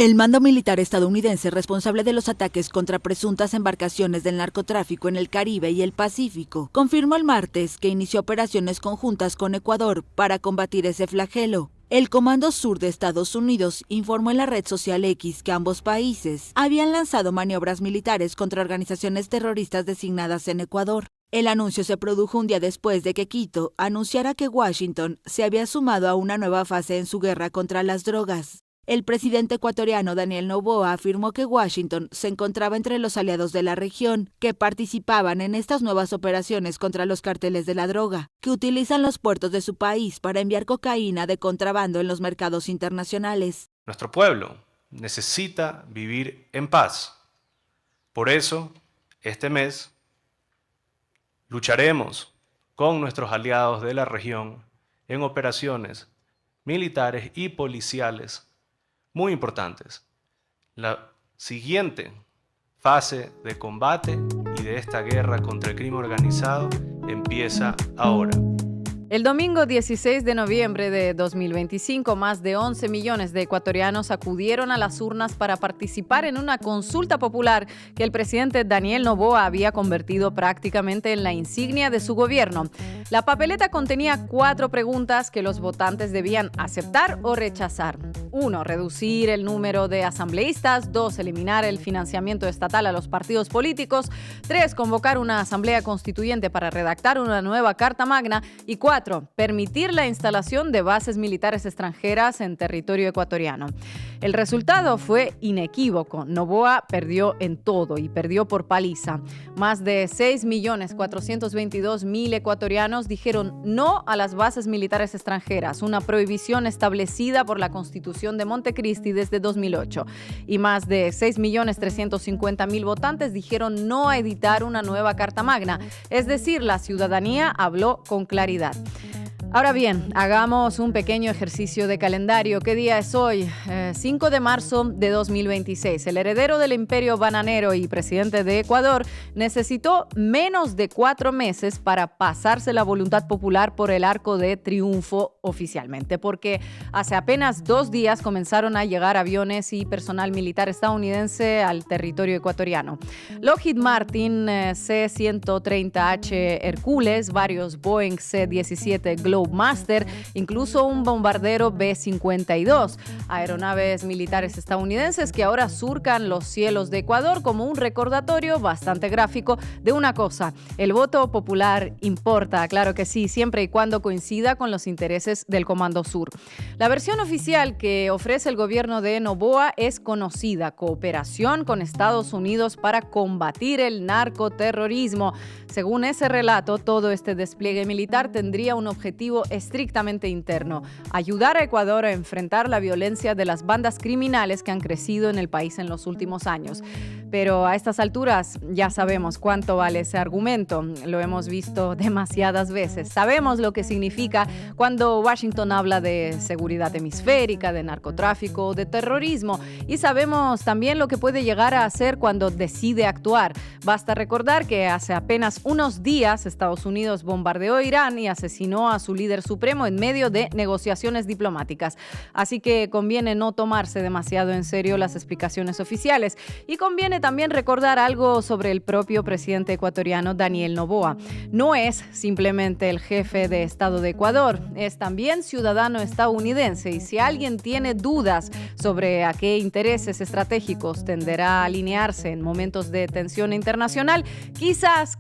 El mando militar estadounidense responsable de los ataques contra presuntas embarcaciones del narcotráfico en el Caribe y el Pacífico confirmó el martes que inició operaciones conjuntas con Ecuador para combatir ese flagelo. El Comando Sur de Estados Unidos informó en la red social X que ambos países habían lanzado maniobras militares contra organizaciones terroristas designadas en Ecuador. El anuncio se produjo un día después de que Quito anunciara que Washington se había sumado a una nueva fase en su guerra contra las drogas. El presidente ecuatoriano Daniel Noboa afirmó que Washington se encontraba entre los aliados de la región que participaban en estas nuevas operaciones contra los carteles de la droga, que utilizan los puertos de su país para enviar cocaína de contrabando en los mercados internacionales. Nuestro pueblo necesita vivir en paz. Por eso, este mes, lucharemos con nuestros aliados de la región en operaciones militares y policiales muy importantes. La siguiente fase de combate y de esta guerra contra el crimen organizado empieza ahora. El domingo 16 de noviembre de 2025, más de 11 millones de ecuatorianos acudieron a las urnas para participar en una consulta popular que el presidente Daniel Noboa había convertido prácticamente en la insignia de su gobierno. La papeleta contenía 4 preguntas que los votantes debían aceptar o rechazar. 1. Reducir el número de asambleístas. 2. Eliminar el financiamiento estatal a los partidos políticos. 3. Convocar una asamblea constituyente para redactar una nueva Carta Magna. Y 4. Permitir la instalación de bases militares extranjeras en territorio ecuatoriano. El resultado fue inequívoco. Noboa perdió en todo y perdió por paliza. Más de 6.422.000 ecuatorianos dijeron no a las bases militares extranjeras, una prohibición establecida por la Constitución de Montecristi desde 2008. Y más de 6.350.000 votantes dijeron no a editar una nueva Carta Magna. Es decir, la ciudadanía habló con claridad. Ahora bien, hagamos un pequeño ejercicio de calendario. ¿Qué día es hoy? 5 de marzo de 2026. El heredero del imperio bananero y presidente de Ecuador necesitó menos de 4 meses para pasarse la voluntad popular por el Arco de Triunfo oficialmente, porque hace apenas 2 días comenzaron a llegar aviones y personal militar estadounidense al territorio ecuatoriano. Lockheed Martin C-130H Hercules, varios Boeing C-17 Globemaster, incluso un bombardero B-52, aeronaves militares estadounidenses que ahora surcan los cielos de Ecuador como un recordatorio bastante gráfico de una cosa: el voto popular importa, claro que sí, siempre y cuando coincida con los intereses del Comando Sur. La versión oficial que ofrece el gobierno de Noboa es conocida: cooperación con Estados Unidos para combatir el narcoterrorismo. Según ese relato, todo este despliegue militar tendría un objetivo estrictamente interno: ayudar a Ecuador a enfrentar la violencia de las bandas criminales que han crecido en el país en los últimos años. Pero a estas alturas ya sabemos cuánto vale ese argumento. Lo hemos visto demasiadas veces. Sabemos lo que significa cuando Washington habla de seguridad hemisférica, de narcotráfico, de terrorismo. Y sabemos también lo que puede llegar a hacer cuando decide actuar. Basta recordar que hace apenas unos días Estados Unidos bombardeó Irán y asesinó a su líder supremo en medio de negociaciones diplomáticas. Así que conviene no tomarse demasiado en serio las explicaciones oficiales. Y conviene también recordar algo sobre el propio presidente ecuatoriano Daniel Noboa. No es simplemente el jefe de Estado de Ecuador, es también ciudadano estadounidense. Y si alguien tiene dudas sobre a qué intereses estratégicos tenderá a alinearse en momentos de tensión internacional, quizás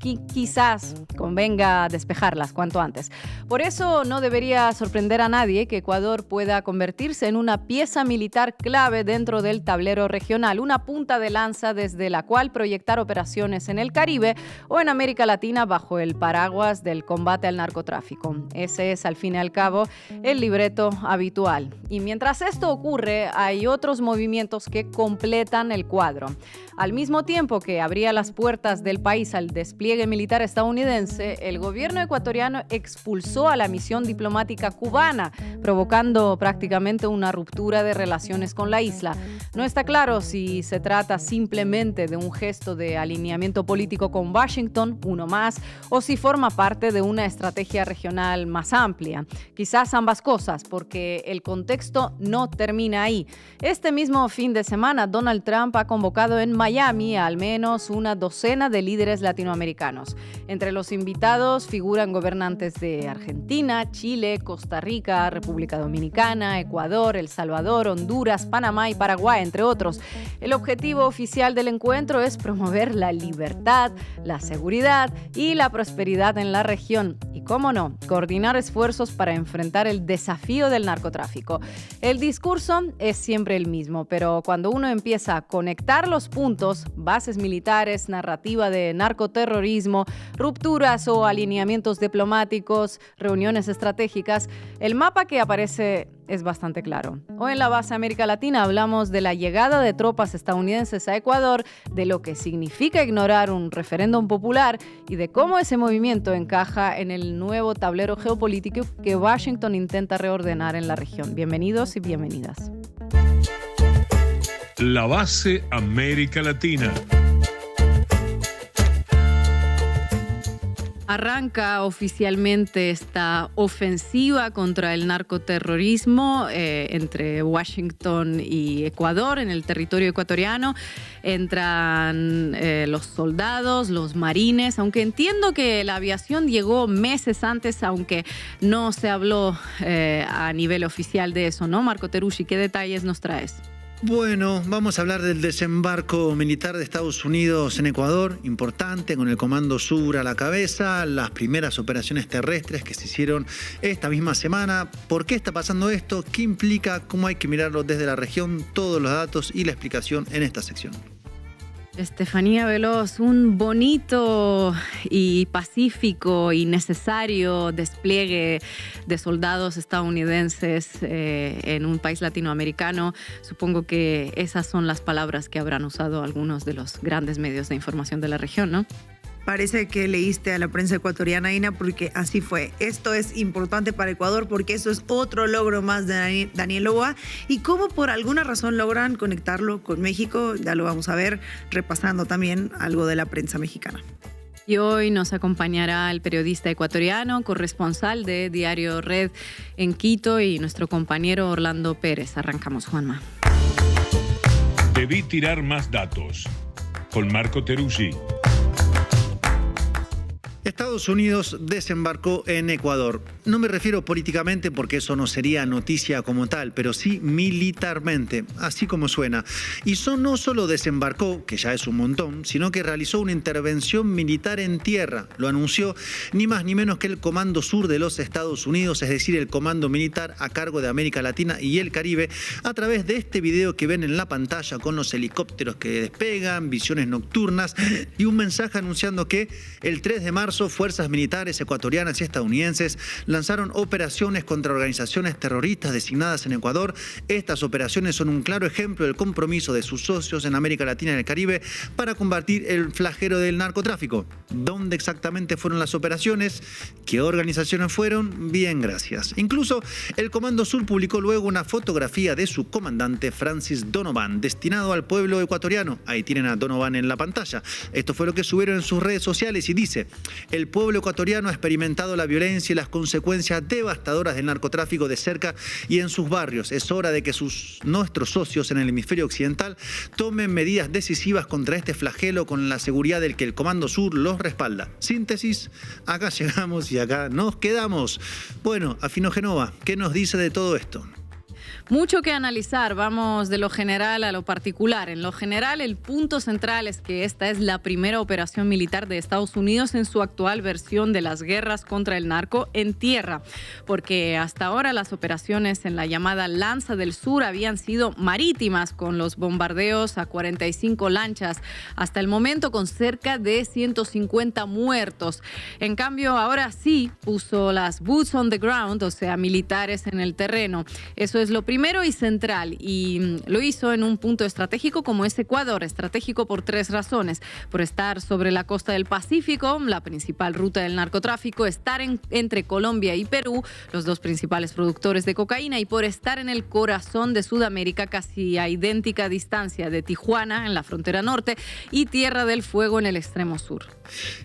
convenga despejarlas cuanto antes. Por eso no debería sorprender a nadie que Ecuador pueda convertirse en una pieza militar clave dentro del tablero regional, una punta de lanza desde la cual proyectar operaciones en el Caribe o en América Latina bajo el paraguas del combate al narcotráfico. Ese es, al fin y al cabo, el libreto habitual. Y mientras esto ocurre, hay otros movimientos que completan el cuadro. Al mismo tiempo que abría las puertas del país al despliegue militar militar estadounidense, el gobierno ecuatoriano expulsó a la misión diplomática cubana, provocando prácticamente una ruptura de relaciones con la isla. No está claro si se trata simplemente de un gesto de alineamiento político con Washington, uno más, o si forma parte de una estrategia regional más amplia. Quizás ambas cosas, porque el contexto no termina ahí. Este mismo fin de semana, Donald Trump ha convocado en Miami a al menos una docena de líderes latinoamericanos. Entre los invitados figuran gobernantes de Argentina, Chile, Costa Rica, República Dominicana, Ecuador, El Salvador, Honduras, Panamá y Paraguay, entre otros. El objetivo oficial del encuentro es promover la libertad, la seguridad y la prosperidad en la región. Y, cómo no, coordinar esfuerzos para enfrentar el desafío del narcotráfico. El discurso es siempre el mismo, pero cuando uno empieza a conectar los puntos, bases militares, narrativa de narcoterrorismo, rupturas o alineamientos diplomáticos, reuniones estratégicas, el mapa que aparece es bastante claro. Hoy en la base América Latina hablamos de la llegada de tropas estadounidenses a Ecuador, de lo que significa ignorar un referéndum popular y de cómo ese movimiento encaja en el nuevo tablero geopolítico que Washington intenta reordenar en la región. Bienvenidos y bienvenidas. La base América Latina. Arranca oficialmente esta ofensiva contra el narcoterrorismo entre Washington y Ecuador en el territorio ecuatoriano. Entran los soldados, los marines, aunque entiendo que la aviación llegó meses antes, aunque no se habló a nivel oficial de eso, ¿no? Marco Teruggi, ¿qué detalles nos traes? Bueno, vamos a hablar del desembarco militar de Estados Unidos en Ecuador, importante, con el Comando Sur a la cabeza, las primeras operaciones terrestres que se hicieron esta misma semana. ¿Por qué está pasando esto? ¿Qué implica? ¿Cómo hay que mirarlo desde la región? Todos los datos y la explicación en esta sección. Estefanía Veloz, un bonito y pacífico y necesario despliegue de soldados estadounidenses en un país latinoamericano. Supongo que esas son las palabras que habrán usado algunos de los grandes medios de información de la región, ¿no? Parece que leíste a la prensa ecuatoriana, Ina, porque así fue. Esto es importante para Ecuador porque eso es otro logro más de Daniel Noboa. Y cómo por alguna razón logran conectarlo con México, ya lo vamos a ver, repasando también algo de la prensa mexicana. Y hoy nos acompañará el periodista ecuatoriano, corresponsal de Diario Red en Quito, y nuestro compañero Orlando Pérez. Arrancamos, Juanma. Debí tirar más datos. Con Marco Teruggi. Estados Unidos desembarcó en Ecuador. No me refiero políticamente porque eso no sería noticia como tal, pero sí militarmente, así como suena. Y no solo desembarcó, que ya es un montón, sino que realizó una intervención militar en tierra. Lo anunció ni más ni menos que el Comando Sur de los Estados Unidos, es decir, el comando militar a cargo de América Latina y el Caribe, a través de este video que ven en la pantalla con los helicópteros que despegan, visiones nocturnas y un mensaje anunciando que el 3 de marzo fuerzas militares ecuatorianas y estadounidenses lanzaron operaciones contra organizaciones terroristas designadas en Ecuador. Estas operaciones son un claro ejemplo del compromiso de sus socios en América Latina y el Caribe para combatir el flagelo del narcotráfico. ¿Dónde exactamente fueron las operaciones? ¿Qué organizaciones fueron? Bien, gracias. Incluso el Comando Sur publicó luego una fotografía de su comandante Francis Donovan, destinado al pueblo ecuatoriano. Ahí tienen a Donovan en la pantalla. Esto fue lo que subieron en sus redes sociales y dice: el pueblo ecuatoriano ha experimentado la violencia y las consecuencias devastadoras del narcotráfico de cerca y en sus barrios. Es hora de que nuestros socios en el hemisferio occidental tomen medidas decisivas contra este flagelo con la seguridad del que el Comando Sur los respalda. Síntesis: acá llegamos y acá nos quedamos. Bueno, Afino Genova, ¿qué nos dice de todo esto? Mucho que analizar, vamos de lo general a lo particular. En lo general, el punto central es que esta es la primera operación militar de Estados Unidos en su actual versión de las guerras contra el narco en tierra, porque hasta ahora las operaciones en la llamada Lanza del Sur habían sido marítimas, con los bombardeos a 45 lanchas, hasta el momento con cerca de 150 muertos. En cambio, ahora sí puso las boots on the ground, o sea, militares en el terreno. Eso es lo primero. primero y central, y lo hizo en un punto estratégico como es Ecuador, estratégico por 3 razones: por estar sobre la costa del Pacífico, la principal ruta del narcotráfico, estar entre Colombia y Perú, los 2 principales productores de cocaína, y por estar en el corazón de Sudamérica, casi a idéntica distancia de Tijuana, en la frontera norte, y Tierra del Fuego en el extremo sur.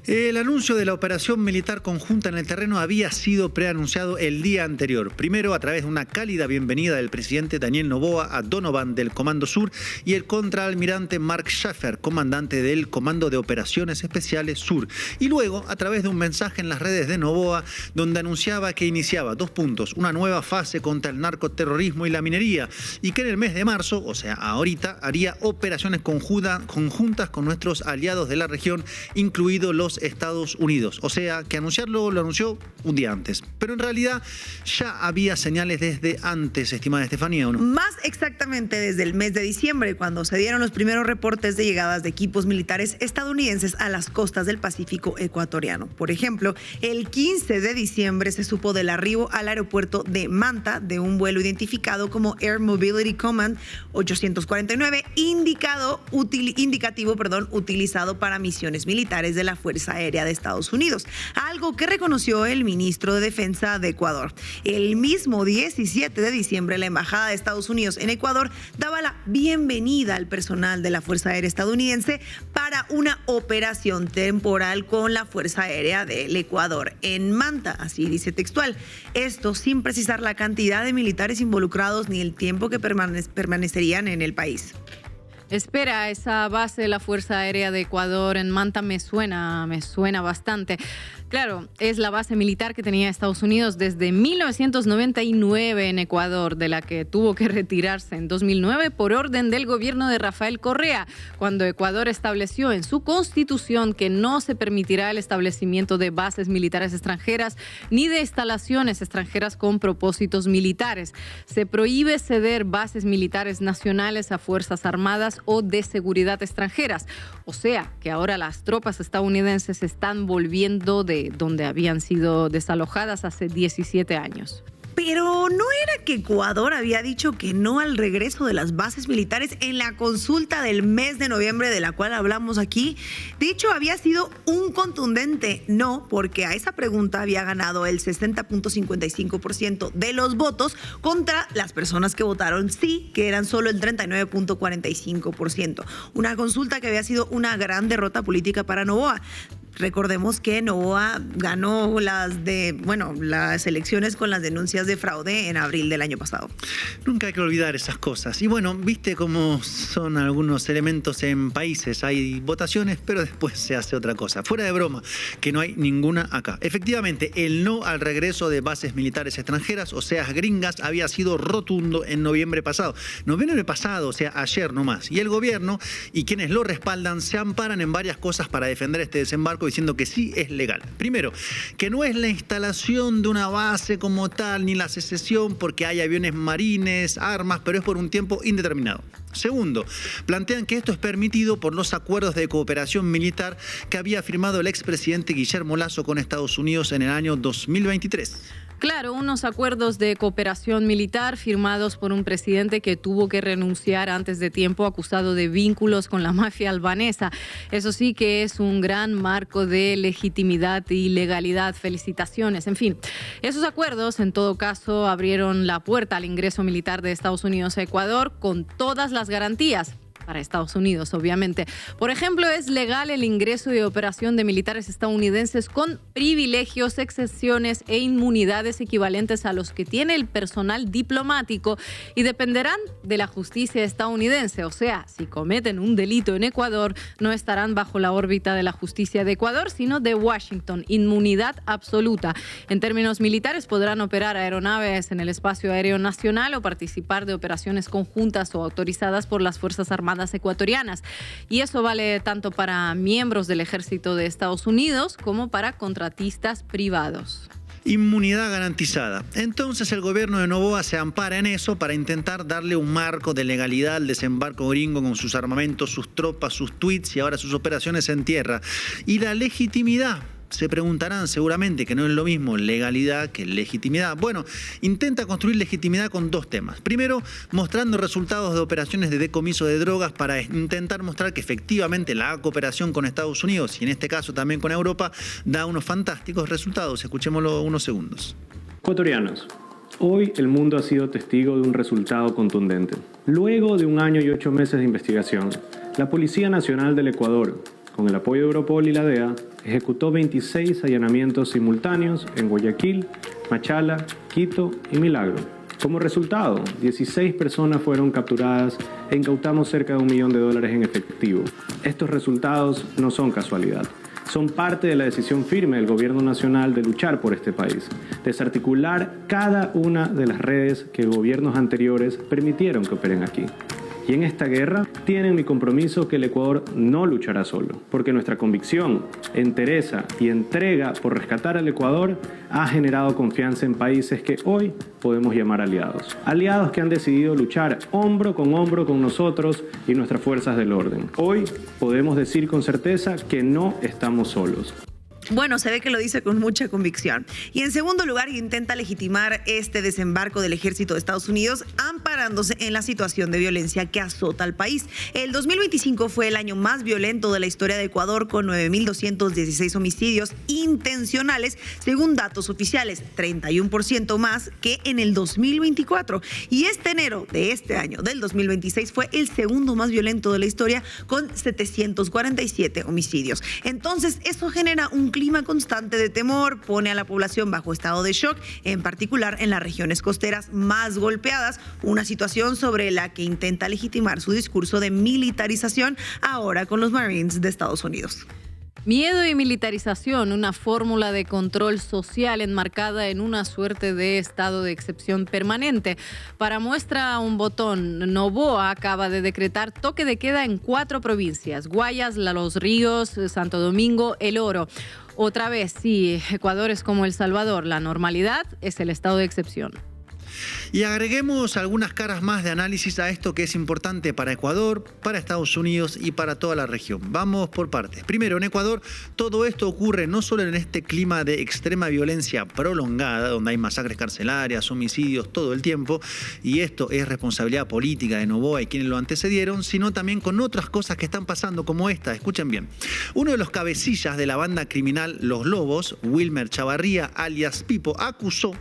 El anuncio de la operación militar conjunta en el terreno había sido preanunciado el día anterior. Primero, a través de una cálida bienvenida del presidente Daniel Noboa a Donovan del Comando Sur y el contraalmirante Mark Schaffer, comandante del Comando de Operaciones Especiales Sur. Y luego, a través de un mensaje en las redes de Noboa, donde anunciaba que iniciaba 2 puntos, una nueva fase contra el narcoterrorismo y la minería, y que en el mes de marzo, o sea, ahorita, haría operaciones conjuntas con nuestros aliados de la región, incluidos los Estados Unidos. O sea, que anunciarlo lo anunció un día antes. Pero en realidad ya había señales desde antes, estimada Estefanía, ¿o no? Más exactamente desde el mes de diciembre, cuando se dieron los primeros reportes de llegadas de equipos militares estadounidenses a las costas del Pacífico ecuatoriano. Por ejemplo, el 15 de diciembre se supo del arribo al aeropuerto de Manta de un vuelo identificado como Air Mobility Command 849, indicativo, utilizado para misiones militares de la Fuerza Aérea de Estados Unidos, algo que reconoció el ministro de Defensa de Ecuador. El mismo 17 de diciembre, la Embajada de Estados Unidos en Ecuador daba la bienvenida al personal de la Fuerza Aérea estadounidense para una operación temporal con la Fuerza Aérea del Ecuador en Manta, así dice textual. Esto sin precisar la cantidad de militares involucrados ni el tiempo que permanecerían en el país. Espera, esa base de la Fuerza Aérea de Ecuador en Manta me suena bastante. Claro, es la base militar que tenía Estados Unidos desde 1999 en Ecuador, de la que tuvo que retirarse en 2009 por orden del gobierno de Rafael Correa, cuando Ecuador estableció en su constitución que no se permitirá el establecimiento de bases militares extranjeras ni de instalaciones extranjeras con propósitos militares. Se prohíbe ceder bases militares nacionales a fuerzas armadas o de seguridad extranjeras. O sea, que ahora las tropas estadounidenses están volviendo de donde habían sido desalojadas hace 17 años. Pero ¿no era que Ecuador había dicho que no al regreso de las bases militares en la consulta del mes de noviembre de la cual hablamos aquí? De hecho, había sido un contundente no, porque a esa pregunta había ganado el 60.55% de los votos contra las personas que votaron sí, que eran solo el 39.45%. Una consulta que había sido una gran derrota política para Noboa. Recordemos que Noboa ganó las elecciones con las denuncias de fraude en abril del año pasado. Nunca hay que olvidar esas cosas. Y bueno, viste cómo son algunos elementos en países. Hay votaciones, pero después se hace otra cosa. Fuera de broma, que no hay ninguna acá. Efectivamente, el no al regreso de bases militares extranjeras, o sea, gringas, había sido rotundo en noviembre pasado. Noviembre pasado, o sea, ayer nomás. Y el gobierno y quienes lo respaldan se amparan en varias cosas para defender este desembarco, diciendo que sí es legal. Primero, que no es la instalación de una base como tal, ni la secesión, porque hay aviones marines, armas, pero es por un tiempo indeterminado. Segundo, plantean que esto es permitido por los acuerdos de cooperación militar que había firmado el expresidente Guillermo Lasso con Estados Unidos en el año 2023. Claro, unos acuerdos de cooperación militar firmados por un presidente que tuvo que renunciar antes de tiempo acusado de vínculos con la mafia albanesa. Eso sí que es un gran marco de legitimidad y legalidad. Felicitaciones. En fin, esos acuerdos en todo caso abrieron la puerta al ingreso militar de Estados Unidos a Ecuador con todas las garantías. Para Estados Unidos, obviamente. Por ejemplo, es legal el ingreso y operación de militares estadounidenses con privilegios, exenciones e inmunidades equivalentes a los que tiene el personal diplomático y dependerán de la justicia estadounidense. O sea, si cometen un delito en Ecuador, no estarán bajo la órbita de la justicia de Ecuador, sino de Washington. Inmunidad absoluta. En términos militares, podrán operar aeronaves en el espacio aéreo nacional o participar de operaciones conjuntas o autorizadas por las Fuerzas Armadas ecuatorianas. Y eso vale tanto para miembros del ejército de Estados Unidos como para contratistas privados. Inmunidad garantizada. Entonces el gobierno de Noboa se ampara en eso para intentar darle un marco de legalidad al desembarco gringo con sus armamentos, sus tropas, sus tweets y ahora sus operaciones en tierra. Y la legitimidad Se preguntarán seguramente que no es lo mismo legalidad que legitimidad. Bueno, intenta construir legitimidad con dos temas. Primero, mostrando resultados de operaciones de decomiso de drogas para intentar mostrar que efectivamente la cooperación con Estados Unidos y en este caso también con Europa da unos fantásticos resultados. Escuchémoslo unos segundos. Ecuatorianos. Hoy el mundo ha sido testigo de un resultado contundente. Luego de 1 año y 8 meses de investigación, la Policía Nacional del Ecuador, con el apoyo de Europol y la DEA, ejecutó 26 allanamientos simultáneos en Guayaquil, Machala, Quito y Milagro. Como resultado, 16 personas fueron capturadas e incautamos cerca de $1 millón en efectivo. Estos resultados no son casualidad. Son parte de la decisión firme del Gobierno Nacional de luchar por este país, desarticular cada una de las redes que gobiernos anteriores permitieron que operen aquí. Y en esta guerra tienen mi compromiso que el Ecuador no luchará solo, porque nuestra convicción, entereza y entrega por rescatar al Ecuador ha generado confianza en países que hoy podemos llamar aliados. Aliados que han decidido luchar hombro con nosotros y nuestras fuerzas del orden. Hoy podemos decir con certeza que no estamos solos. Bueno, se ve que lo dice con mucha convicción. Y en segundo lugar, intenta legitimar este desembarco del ejército de Estados Unidos amparándose en la situación de violencia que azota al país. El 2025 fue el año más violento de la historia de Ecuador, con 9.216 homicidios intencionales, según datos oficiales, 31% más que en el 2024. Y este enero de este año, del 2026, fue el segundo más violento de la historia, con 747 homicidios. Entonces, eso genera un clima constante de temor, pone a la población bajo estado de shock, en particular en las regiones costeras más golpeadas, una situación sobre la que intenta legitimar su discurso de militarización ahora con los Marines de Estados Unidos. Miedo y militarización, una fórmula de control social enmarcada en una suerte de estado de excepción permanente. Para muestra un botón, Noboa acaba de decretar toque de queda en 4 provincias: Guayas, Los Ríos, Santo Domingo, El Oro. Otra vez, sí, Ecuador es como El Salvador, la normalidad es el estado de excepción. Y agreguemos algunas caras más de análisis a esto que es importante para Ecuador, para Estados Unidos y para toda la región. Vamos por partes. Primero, en Ecuador, todo esto ocurre no solo en este clima de extrema violencia prolongada, donde hay masacres carcelarias, homicidios todo el tiempo, y esto es responsabilidad política de Noboa y quienes lo antecedieron, sino también con otras cosas que están pasando como esta. Escuchen bien. Uno de los cabecillas de la banda criminal Los Lobos, Wilmer Chavarría, alias Pipo, acusó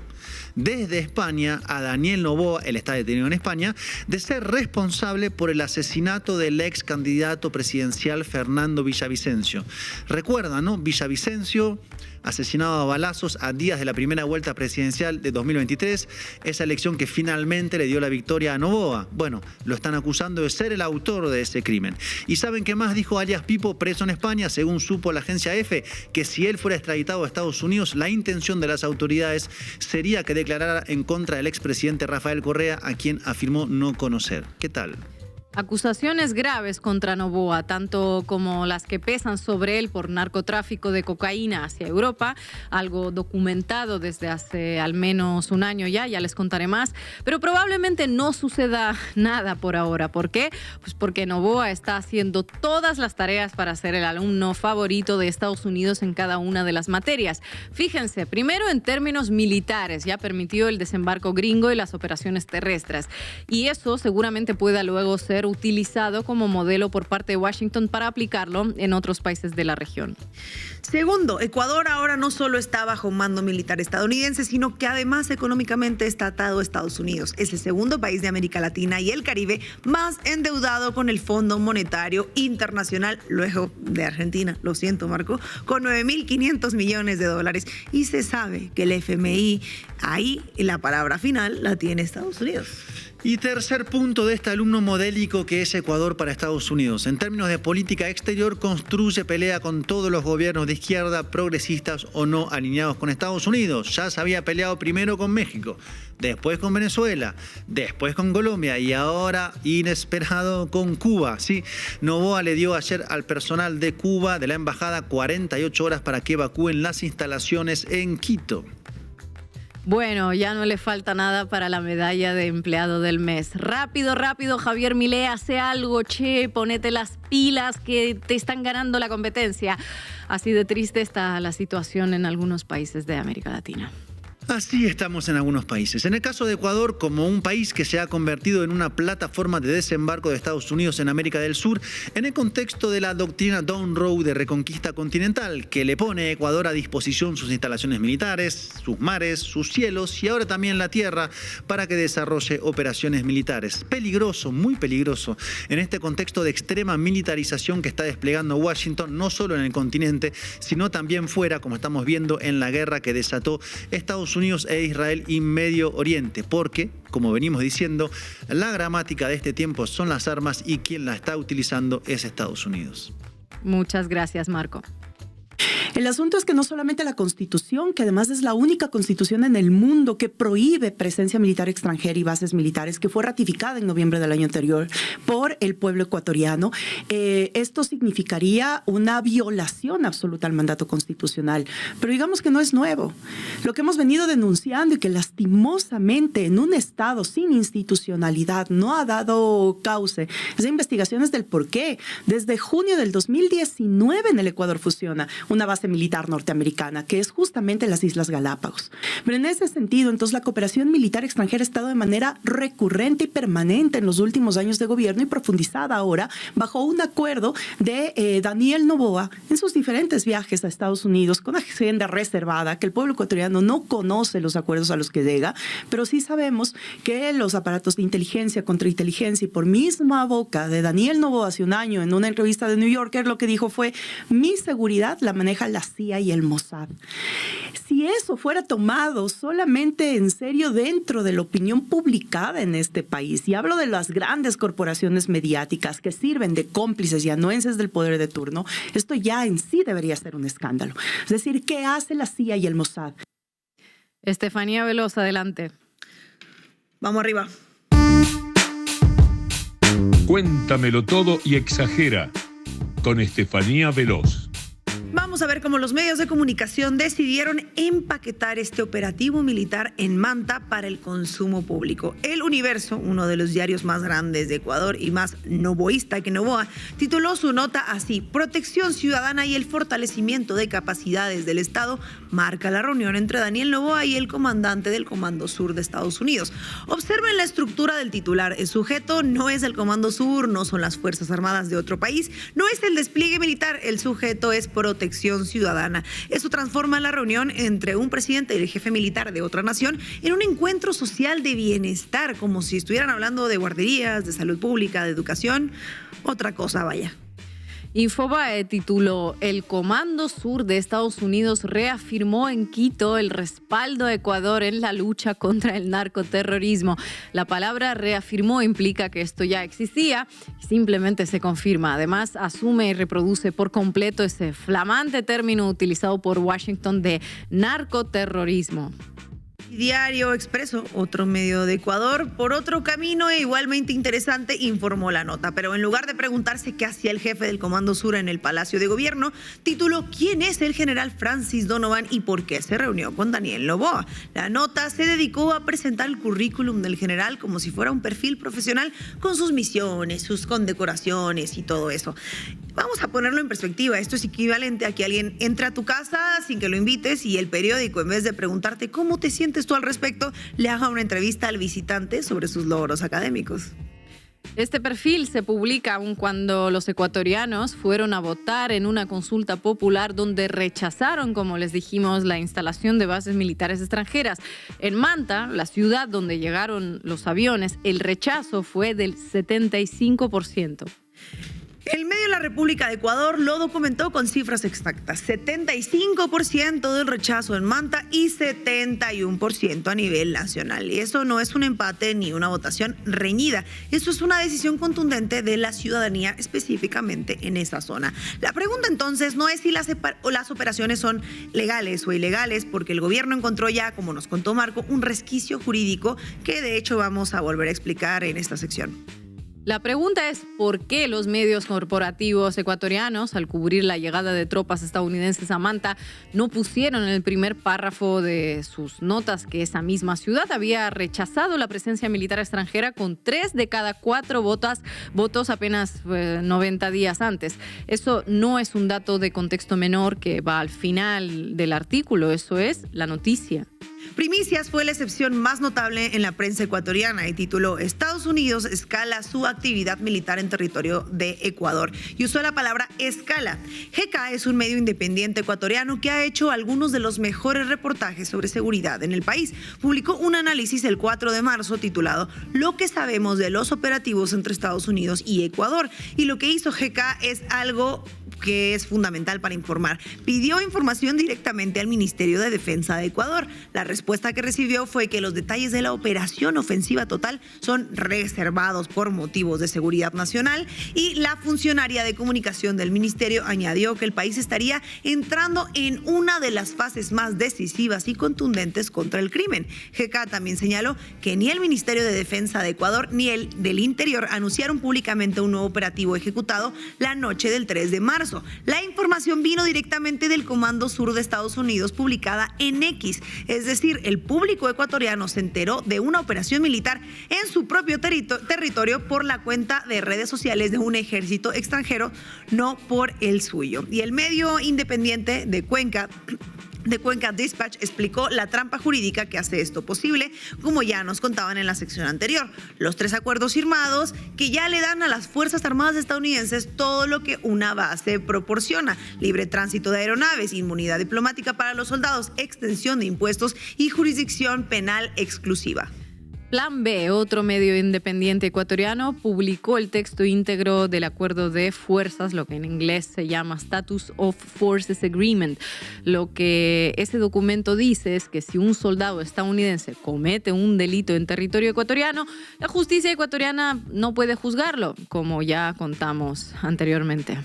desde España a Daniel Noboa, él está detenido en España, de ser responsable por el asesinato del ex candidato presidencial Fernando Villavicencio. Recuerdan, ¿no? Villavicencio, asesinado a balazos a días de la primera vuelta presidencial de 2023, esa elección que finalmente le dio la victoria a Noboa. Bueno, lo están acusando de ser el autor de ese crimen. ¿Y saben qué más dijo alias Pipo, preso en España? Según supo la agencia EFE, que si él fuera extraditado a Estados Unidos, la intención de las autoridades sería que declarara en contra del expresidente Rafael Correa, a quien afirmó no conocer. ¿Qué tal? Acusaciones graves contra Noboa, tanto como las que pesan sobre él por narcotráfico de cocaína hacia Europa, algo documentado desde hace al menos un año ya les contaré más, pero probablemente no suceda nada por ahora. ¿Por qué? Pues porque Noboa está haciendo todas las tareas para ser el alumno favorito de Estados Unidos en cada una de las materias. Fíjense, primero en términos militares, ya permitió el desembarco gringo y las operaciones terrestres, y eso seguramente pueda luego ser utilizado como modelo por parte de Washington para aplicarlo en otros países de la región. Segundo, Ecuador ahora no solo está bajo mando militar estadounidense, sino que además económicamente está atado a Estados Unidos. Es el segundo país de América Latina y el Caribe más endeudado con el Fondo Monetario Internacional, luego de Argentina, lo siento Marco, con $9.500 millones. Y se sabe que el FMI, ahí la palabra final la tiene Estados Unidos. Y tercer punto de este alumno modélico que es Ecuador para Estados Unidos. En términos de política exterior, construye pelea con todos los gobiernos de izquierda, progresistas o no alineados con Estados Unidos. Ya se había peleado primero con México, después con Venezuela, después con Colombia y ahora, inesperado, con Cuba. Sí, Noboa le dio ayer al personal de Cuba, de la embajada, 48 horas para que evacúen las instalaciones en Quito. Bueno, ya no le falta nada para la medalla de empleado del mes. Rápido, Javier Milei, hace algo, che, ponete las pilas que te están ganando la competencia. Así de triste está la situación en algunos países de América Latina. Así estamos en algunos países. En el caso de Ecuador, como un país que se ha convertido en una plataforma de desembarco de Estados Unidos en América del Sur, en el contexto de la doctrina Down Road de reconquista continental, que le pone a Ecuador a disposición sus instalaciones militares, sus mares, sus cielos y ahora también la tierra para que desarrolle operaciones militares. Peligroso, muy peligroso, en este contexto de extrema militarización que está desplegando Washington, no solo en el continente, sino también fuera, como estamos viendo en la guerra que desató Estados Unidos e Israel y Medio Oriente, porque, como venimos diciendo, la gramática de este tiempo son las armas y quien la está utilizando es Estados Unidos. Muchas gracias, Marco. El asunto es que no solamente la Constitución, que además es la única Constitución en el mundo que prohíbe presencia militar extranjera y bases militares, que fue ratificada en noviembre del año anterior por el pueblo ecuatoriano, esto significaría una violación absoluta al mandato constitucional. Pero digamos que no es nuevo. Lo que hemos venido denunciando y que lastimosamente en un Estado sin institucionalidad no ha dado cauce es de investigaciones del por qué. Desde junio del 2019 en el Ecuador funciona una base militar norteamericana, que es justamente las Islas Galápagos. Pero en ese sentido, entonces, la cooperación militar extranjera ha estado de manera recurrente y permanente en los últimos años de gobierno y profundizada ahora bajo un acuerdo de Daniel Noboa en sus diferentes viajes a Estados Unidos con agenda reservada, que el pueblo ecuatoriano no conoce los acuerdos a los que llega, pero sí sabemos que los aparatos de inteligencia, contrainteligencia y por misma boca de Daniel Noboa hace un año en una entrevista de New Yorker, lo que dijo fue: mi seguridad la maneja la CIA y el Mossad. Si eso fuera tomado solamente en serio dentro de la opinión publicada en este país, y hablo de las grandes corporaciones mediáticas que sirven de cómplices y anuences del poder de turno, esto ya en sí debería ser un escándalo. Es decir, ¿qué hace la CIA y el Mossad? Estefanía Veloz, adelante. Vamos arriba. Cuéntamelo todo y exagera con Estefanía Veloz. Vamos a ver cómo los medios de comunicación decidieron empaquetar este operativo militar en Manta para el consumo público. El Universo, uno de los diarios más grandes de Ecuador y más novoísta que Noboa, tituló su nota así: Protección ciudadana y el fortalecimiento de capacidades del Estado marca la reunión entre Daniel Noboa y el comandante del Comando Sur de Estados Unidos. Observen la estructura del titular. El sujeto no es el Comando Sur, no son las Fuerzas Armadas de otro país, no es el despliegue militar, el sujeto es protección ciudadana. Eso transforma la reunión entre un presidente y el jefe militar de otra nación en un encuentro social de bienestar, como si estuvieran hablando de guarderías, de salud pública, de educación. Otra cosa, vaya. Infobae tituló: El Comando Sur de Estados Unidos reafirmó en Quito el respaldo a Ecuador en la lucha contra el narcoterrorismo. La palabra reafirmó implica que esto ya existía y simplemente se confirma. Además, asume y reproduce por completo ese flamante término utilizado por Washington de narcoterrorismo. Diario Expreso, otro medio de Ecuador, por otro camino e igualmente interesante, informó la nota. Pero en lugar de preguntarse qué hacía el jefe del Comando Sur en el Palacio de Gobierno, tituló: ¿Quién es el general Francis Donovan y por qué se reunió con Daniel Noboa? La nota se dedicó a presentar el currículum del general como si fuera un perfil profesional con sus misiones, sus condecoraciones y todo eso. Vamos a ponerlo en perspectiva. Esto es equivalente a que alguien entre a tu casa sin que lo invites y el periódico, en vez de preguntarte cómo te sientes tú al respecto, le haga una entrevista al visitante sobre sus logros académicos. Este perfil se publica aun cuando los ecuatorianos fueron a votar en una consulta popular donde rechazaron, como les dijimos, la instalación de bases militares extranjeras. En Manta, la ciudad donde llegaron los aviones, el rechazo fue del 75%. El medio La República de Ecuador lo documentó con cifras exactas: 75% del rechazo en Manta y 71% a nivel nacional. Y eso no es un empate ni una votación reñida. Eso es una decisión contundente de la ciudadanía, específicamente en esa zona. La pregunta entonces no es si las operaciones son legales o ilegales, porque el gobierno encontró ya, como nos contó Marco, un resquicio jurídico que de hecho vamos a volver a explicar en esta sección. La pregunta es ¿por qué los medios corporativos ecuatorianos, al cubrir la llegada de tropas estadounidenses a Manta, no pusieron en el primer párrafo de sus notas que esa misma ciudad había rechazado la presencia militar extranjera con 3 de cada 4 votos apenas 90 días antes? Eso no es un dato de contexto menor que va al final del artículo, eso es la noticia. Primicias fue la excepción más notable en la prensa ecuatoriana y tituló Estados Unidos escala su actividad militar en territorio de Ecuador y usó la palabra escala. GK es un medio independiente ecuatoriano que ha hecho algunos de los mejores reportajes sobre seguridad en el país. Publicó un análisis el 4 de marzo titulado Lo que sabemos de los operativos entre Estados Unidos y Ecuador, y lo que hizo GK es algo que es fundamental para informar. Pidió información directamente al Ministerio de Defensa de Ecuador. La respuesta que recibió fue que los detalles de la operación ofensiva total son reservados por motivos de seguridad nacional, y la funcionaria de comunicación del ministerio añadió que el país estaría entrando en una de las fases más decisivas y contundentes contra el crimen. GK también señaló que ni el Ministerio de Defensa de Ecuador ni el del Interior anunciaron públicamente un nuevo operativo ejecutado la noche del 3 de marzo. La información vino directamente del Comando Sur de Estados Unidos, publicada en X. Es decir, el público ecuatoriano se enteró de una operación militar en su propio territorio por la cuenta de redes sociales de un ejército extranjero, no por el suyo. Y el medio independiente de Cuenca Dispatch explicó la trampa jurídica que hace esto posible, como ya nos contaban en la sección anterior. Los 3 acuerdos firmados que ya le dan a las Fuerzas Armadas estadounidenses todo lo que una base proporciona: libre tránsito de aeronaves, inmunidad diplomática para los soldados, extensión de impuestos y jurisdicción penal exclusiva. Plan B, otro medio independiente ecuatoriano, publicó el texto íntegro del acuerdo de fuerzas, lo que en inglés se llama Status of Forces Agreement. Lo que ese documento dice es que si un soldado estadounidense comete un delito en territorio ecuatoriano, la justicia ecuatoriana no puede juzgarlo, como ya contamos anteriormente.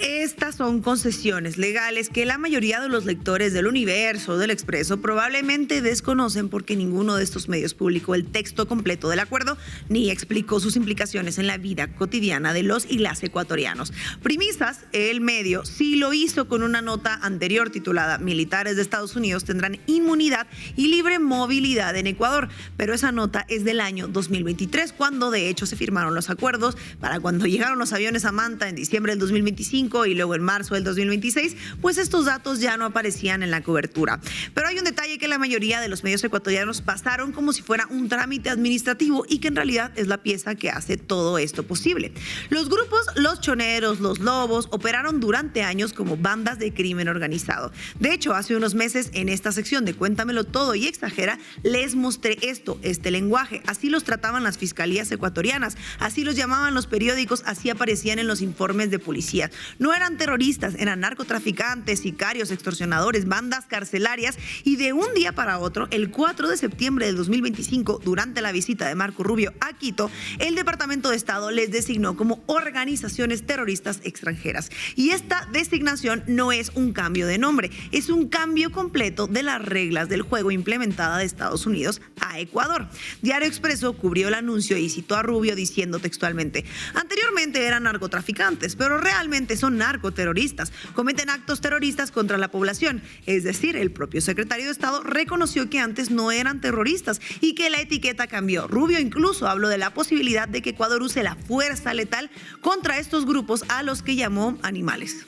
Estas son concesiones legales que la mayoría de los lectores del Universo o del Expreso probablemente desconocen, porque ninguno de estos medios publicó el texto completo del acuerdo ni explicó sus implicaciones en la vida cotidiana de los y las ecuatorianos. Primicias, el medio, sí lo hizo con una nota anterior titulada Militares de Estados Unidos tendrán inmunidad y libre movilidad en Ecuador, pero esa nota es del año 2023, cuando de hecho se firmaron los acuerdos para cuando llegaron los aviones a Manta en diciembre del 2025 y luego en marzo del 2026, pues estos datos ya no aparecían en la cobertura. Pero hay un detalle que la mayoría de los medios ecuatorianos pasaron como si fuera un trámite administrativo y que en realidad es la pieza que hace todo esto posible. Los grupos Los Choneros, Los Lobos, operaron durante años como bandas de crimen organizado. De hecho, hace unos meses en esta sección de Cuéntamelo Todo y Exagera, les mostré este lenguaje. Así los trataban las fiscalías ecuatorianas, así los llamaban los periódicos, así aparecían en los informes de policías. No eran terroristas, eran narcotraficantes, sicarios, extorsionadores, bandas carcelarias, y de un día para otro, el 4 de septiembre del 2025, durante la visita de Marco Rubio a Quito, el Departamento de Estado les designó como organizaciones terroristas extranjeras. Y esta designación no es un cambio de nombre, es un cambio completo de las reglas del juego implementada de Estados Unidos a Ecuador. Diario Expreso cubrió el anuncio y citó a Rubio diciendo textualmente: anteriormente eran narcotraficantes, pero realmente son narcoterroristas, cometen actos terroristas contra la población. Es decir, el propio secretario de Estado reconoció que antes no eran terroristas y que la etiqueta cambió. Rubio incluso habló de la posibilidad de que Ecuador use la fuerza letal contra estos grupos a los que llamó animales.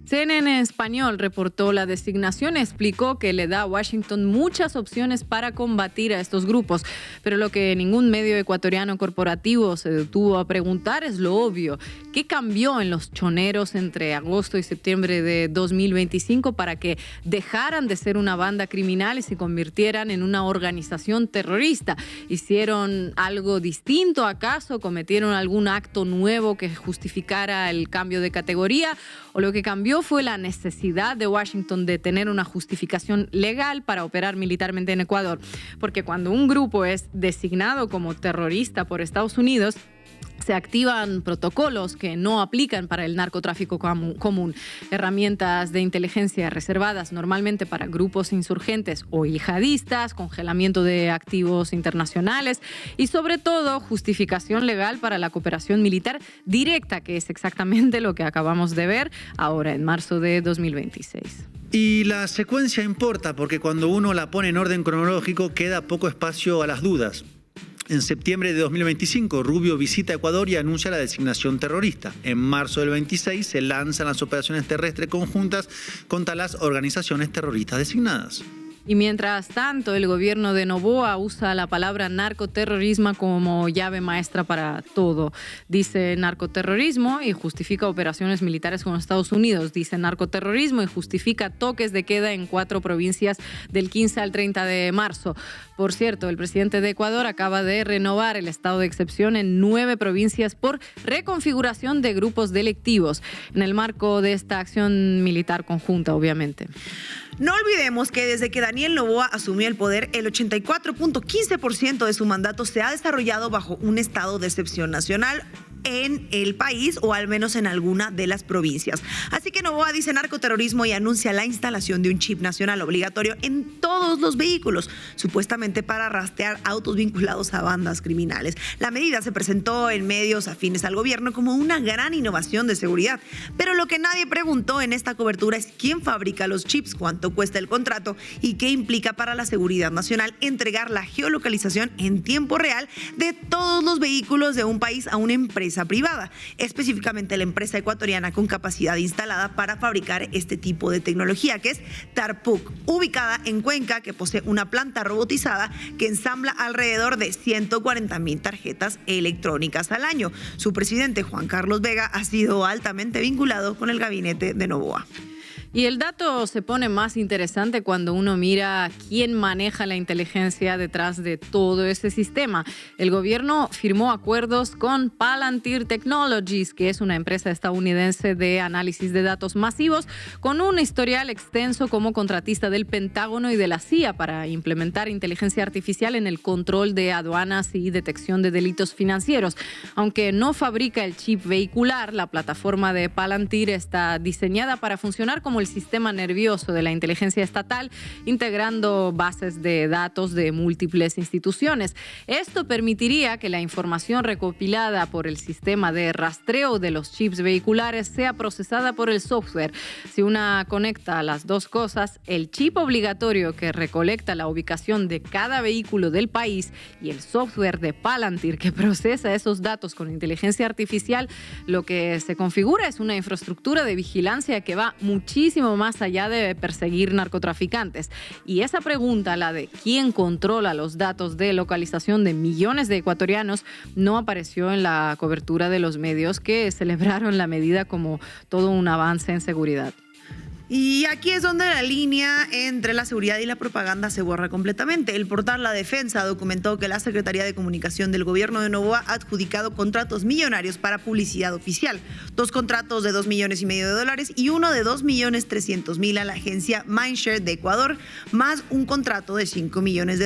CNN Español reportó la designación, explicó que le da a Washington muchas opciones para combatir a estos grupos, pero lo que ningún medio ecuatoriano corporativo se detuvo a preguntar es lo obvio: ¿qué cambió en los choneros entre agosto y septiembre de 2025 para que dejaran de ser una banda criminal y se convirtieran en una organización terrorista? ¿Hicieron algo distinto acaso? ¿Cometieron algún acto nuevo que justificara el cambio de categoría? ¿O lo que cambió fue la necesidad de Washington de tener una justificación legal para operar militarmente en Ecuador? Porque cuando un grupo es designado como terrorista por Estados Unidos, se activan protocolos que no aplican para el narcotráfico común, herramientas de inteligencia reservadas normalmente para grupos insurgentes o yihadistas, congelamiento de activos internacionales y sobre todo justificación legal para la cooperación militar directa, que es exactamente lo que acabamos de ver ahora en marzo de 2026. Y la secuencia importa porque cuando uno la pone en orden cronológico queda poco espacio a las dudas. En septiembre de 2025, Rubio visita Ecuador y anuncia la designación terrorista. En marzo del 26 se lanzan las operaciones terrestres conjuntas contra las organizaciones terroristas designadas. Y mientras tanto, el gobierno de Noboa usa la palabra narcoterrorismo como llave maestra para todo. Dice narcoterrorismo y justifica operaciones militares con Estados Unidos. Dice narcoterrorismo y justifica toques de queda en 4 provincias del 15 al 30 de marzo. Por cierto, el presidente de Ecuador acaba de renovar el estado de excepción en 9 provincias por reconfiguración de grupos delictivos, en el marco de esta acción militar conjunta, obviamente. No olvidemos que desde que Daniel Noboa asumió el poder, el 84.15% de su mandato se ha desarrollado bajo un estado de excepción nacional en el país o al menos en alguna de las provincias. Así que Noboa dice narcoterrorismo y anuncia la instalación de un chip nacional obligatorio en todos los vehículos, supuestamente para rastrear autos vinculados a bandas criminales. La medida se presentó en medios afines al gobierno como una gran innovación de seguridad, pero lo que nadie preguntó en esta cobertura es quién fabrica los chips, cuánto cuesta el contrato y qué implica para la seguridad nacional entregar la geolocalización en tiempo real de todos los vehículos de un país a una empresa privada, específicamente la empresa ecuatoriana con capacidad instalada para fabricar este tipo de tecnología, que es Tarpuk, ubicada en Cuenca, que posee una planta robotizada que ensambla alrededor de 140,000 tarjetas electrónicas al año. Su presidente, Juan Carlos Vega, ha sido altamente vinculado con el gabinete de Noboa. Y el dato se pone más interesante cuando uno mira quién maneja la inteligencia detrás de todo ese sistema. El gobierno firmó acuerdos con Palantir Technologies, que es una empresa estadounidense de análisis de datos masivos, con un historial extenso como contratista del Pentágono y de la CIA para implementar inteligencia artificial en el control de aduanas y detección de delitos financieros. Aunque no fabrica el chip vehicular, la plataforma de Palantir está diseñada para funcionar como el sistema nervioso de la inteligencia estatal, integrando bases de datos de múltiples instituciones. Esto permitiría que la información recopilada por el sistema de rastreo de los chips vehiculares sea procesada por el software. Si una conecta las dos cosas, el chip obligatorio que recolecta la ubicación de cada vehículo del país y el software de Palantir que procesa esos datos con inteligencia artificial, lo que se configura es una infraestructura de vigilancia que va muchísimo más allá de perseguir narcotraficantes. Y esa pregunta, la de quién controla los datos de localización de millones de ecuatorianos, no apareció en la cobertura de los medios que celebraron la medida como todo un avance en seguridad. Y aquí es donde la línea entre la seguridad y la propaganda se borra completamente. El portal La Defensa documentó que la Secretaría de Comunicación del gobierno de Noboa ha adjudicado contratos millonarios para publicidad oficial. 2 contratos de $2,5 millones y uno de $2,300,000 a la agencia Mindshare de Ecuador, más un contrato de $5 millones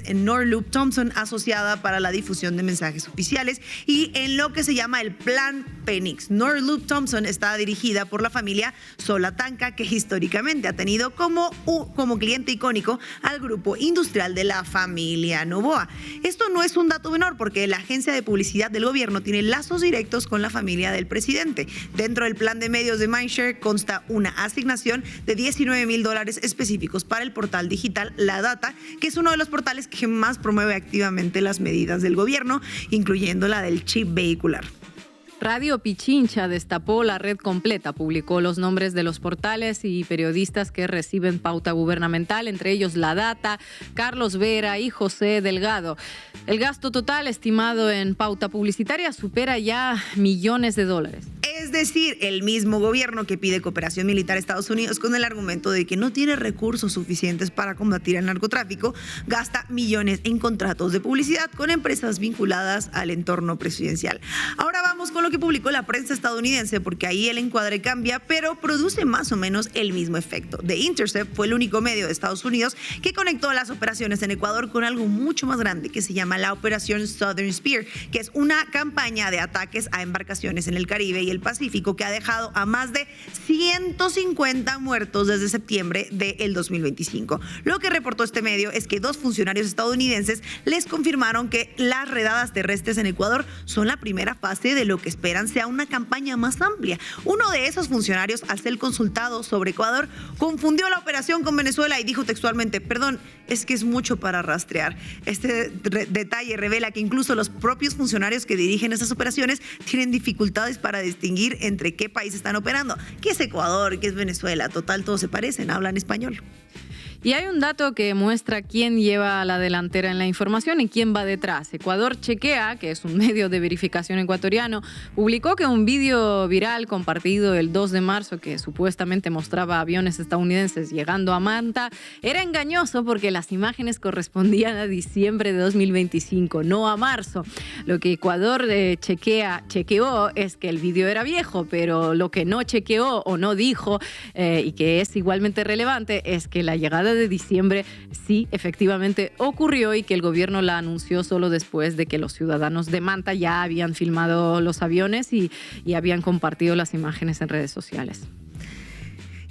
en Norloop Thompson, asociada para la difusión de mensajes oficiales, y en lo que se llama el Plan Penix. Norloop Thompson está dirigida por la familia Solatanca, que históricamente ha tenido como cliente icónico al grupo industrial de la familia Noboa. Esto no es un dato menor porque la agencia de publicidad del gobierno tiene lazos directos con la familia del presidente. Dentro del plan de medios de Mindshare consta una asignación de $19,000 específicos para el portal digital La Data, que es uno de los portales que más promueve activamente las medidas del gobierno, incluyendo la del chip vehicular. Radio Pichincha destapó la red completa, publicó los nombres de los portales y periodistas que reciben pauta gubernamental, entre ellos La Data, Carlos Vera y José Delgado. El gasto total estimado en pauta publicitaria supera ya millones de dólares. Es Es decir, el mismo gobierno que pide cooperación militar a Estados Unidos con el argumento de que no tiene recursos suficientes para combatir el narcotráfico, gasta millones en contratos de publicidad con empresas vinculadas al entorno presidencial. Ahora vamos con lo que publicó la prensa estadounidense, porque ahí el encuadre cambia, pero produce más o menos el mismo efecto. The Intercept fue el único medio de Estados Unidos que conectó las operaciones en Ecuador con algo mucho más grande que se llama la Operación Southern Spear, que es una campaña de ataques a embarcaciones en el Caribe y el Pacífico que ha dejado a más de 150 muertos desde septiembre del 2025. Lo que reportó este medio es que 2 funcionarios estadounidenses les confirmaron que las redadas terrestres en Ecuador son la primera fase de lo que esperan sea una campaña más amplia. Uno de esos funcionarios, al ser consultado sobre Ecuador, confundió la operación con Venezuela y dijo textualmente: perdón, es que es mucho para rastrear. Este detalle revela que incluso los propios funcionarios que dirigen esas operaciones tienen dificultades para distinguir entre qué país están operando, qué es Ecuador, qué es Venezuela. Total, todos se parecen, hablan español. Y hay un dato que muestra quién lleva la delantera en la información y quién va detrás. Ecuador Chequea, que es un medio de verificación ecuatoriano, publicó que un vídeo viral compartido el 2 de marzo que supuestamente mostraba aviones estadounidenses llegando a Manta era engañoso porque las imágenes correspondían a diciembre de 2025, no a marzo. Lo que Ecuador chequeó es que el vídeo era viejo, pero lo que no chequeó o no dijo y que es igualmente relevante es que la llegada de diciembre sí efectivamente ocurrió y que el gobierno la anunció solo después de que los ciudadanos de Manta ya habían filmado los aviones y habían compartido las imágenes en redes sociales.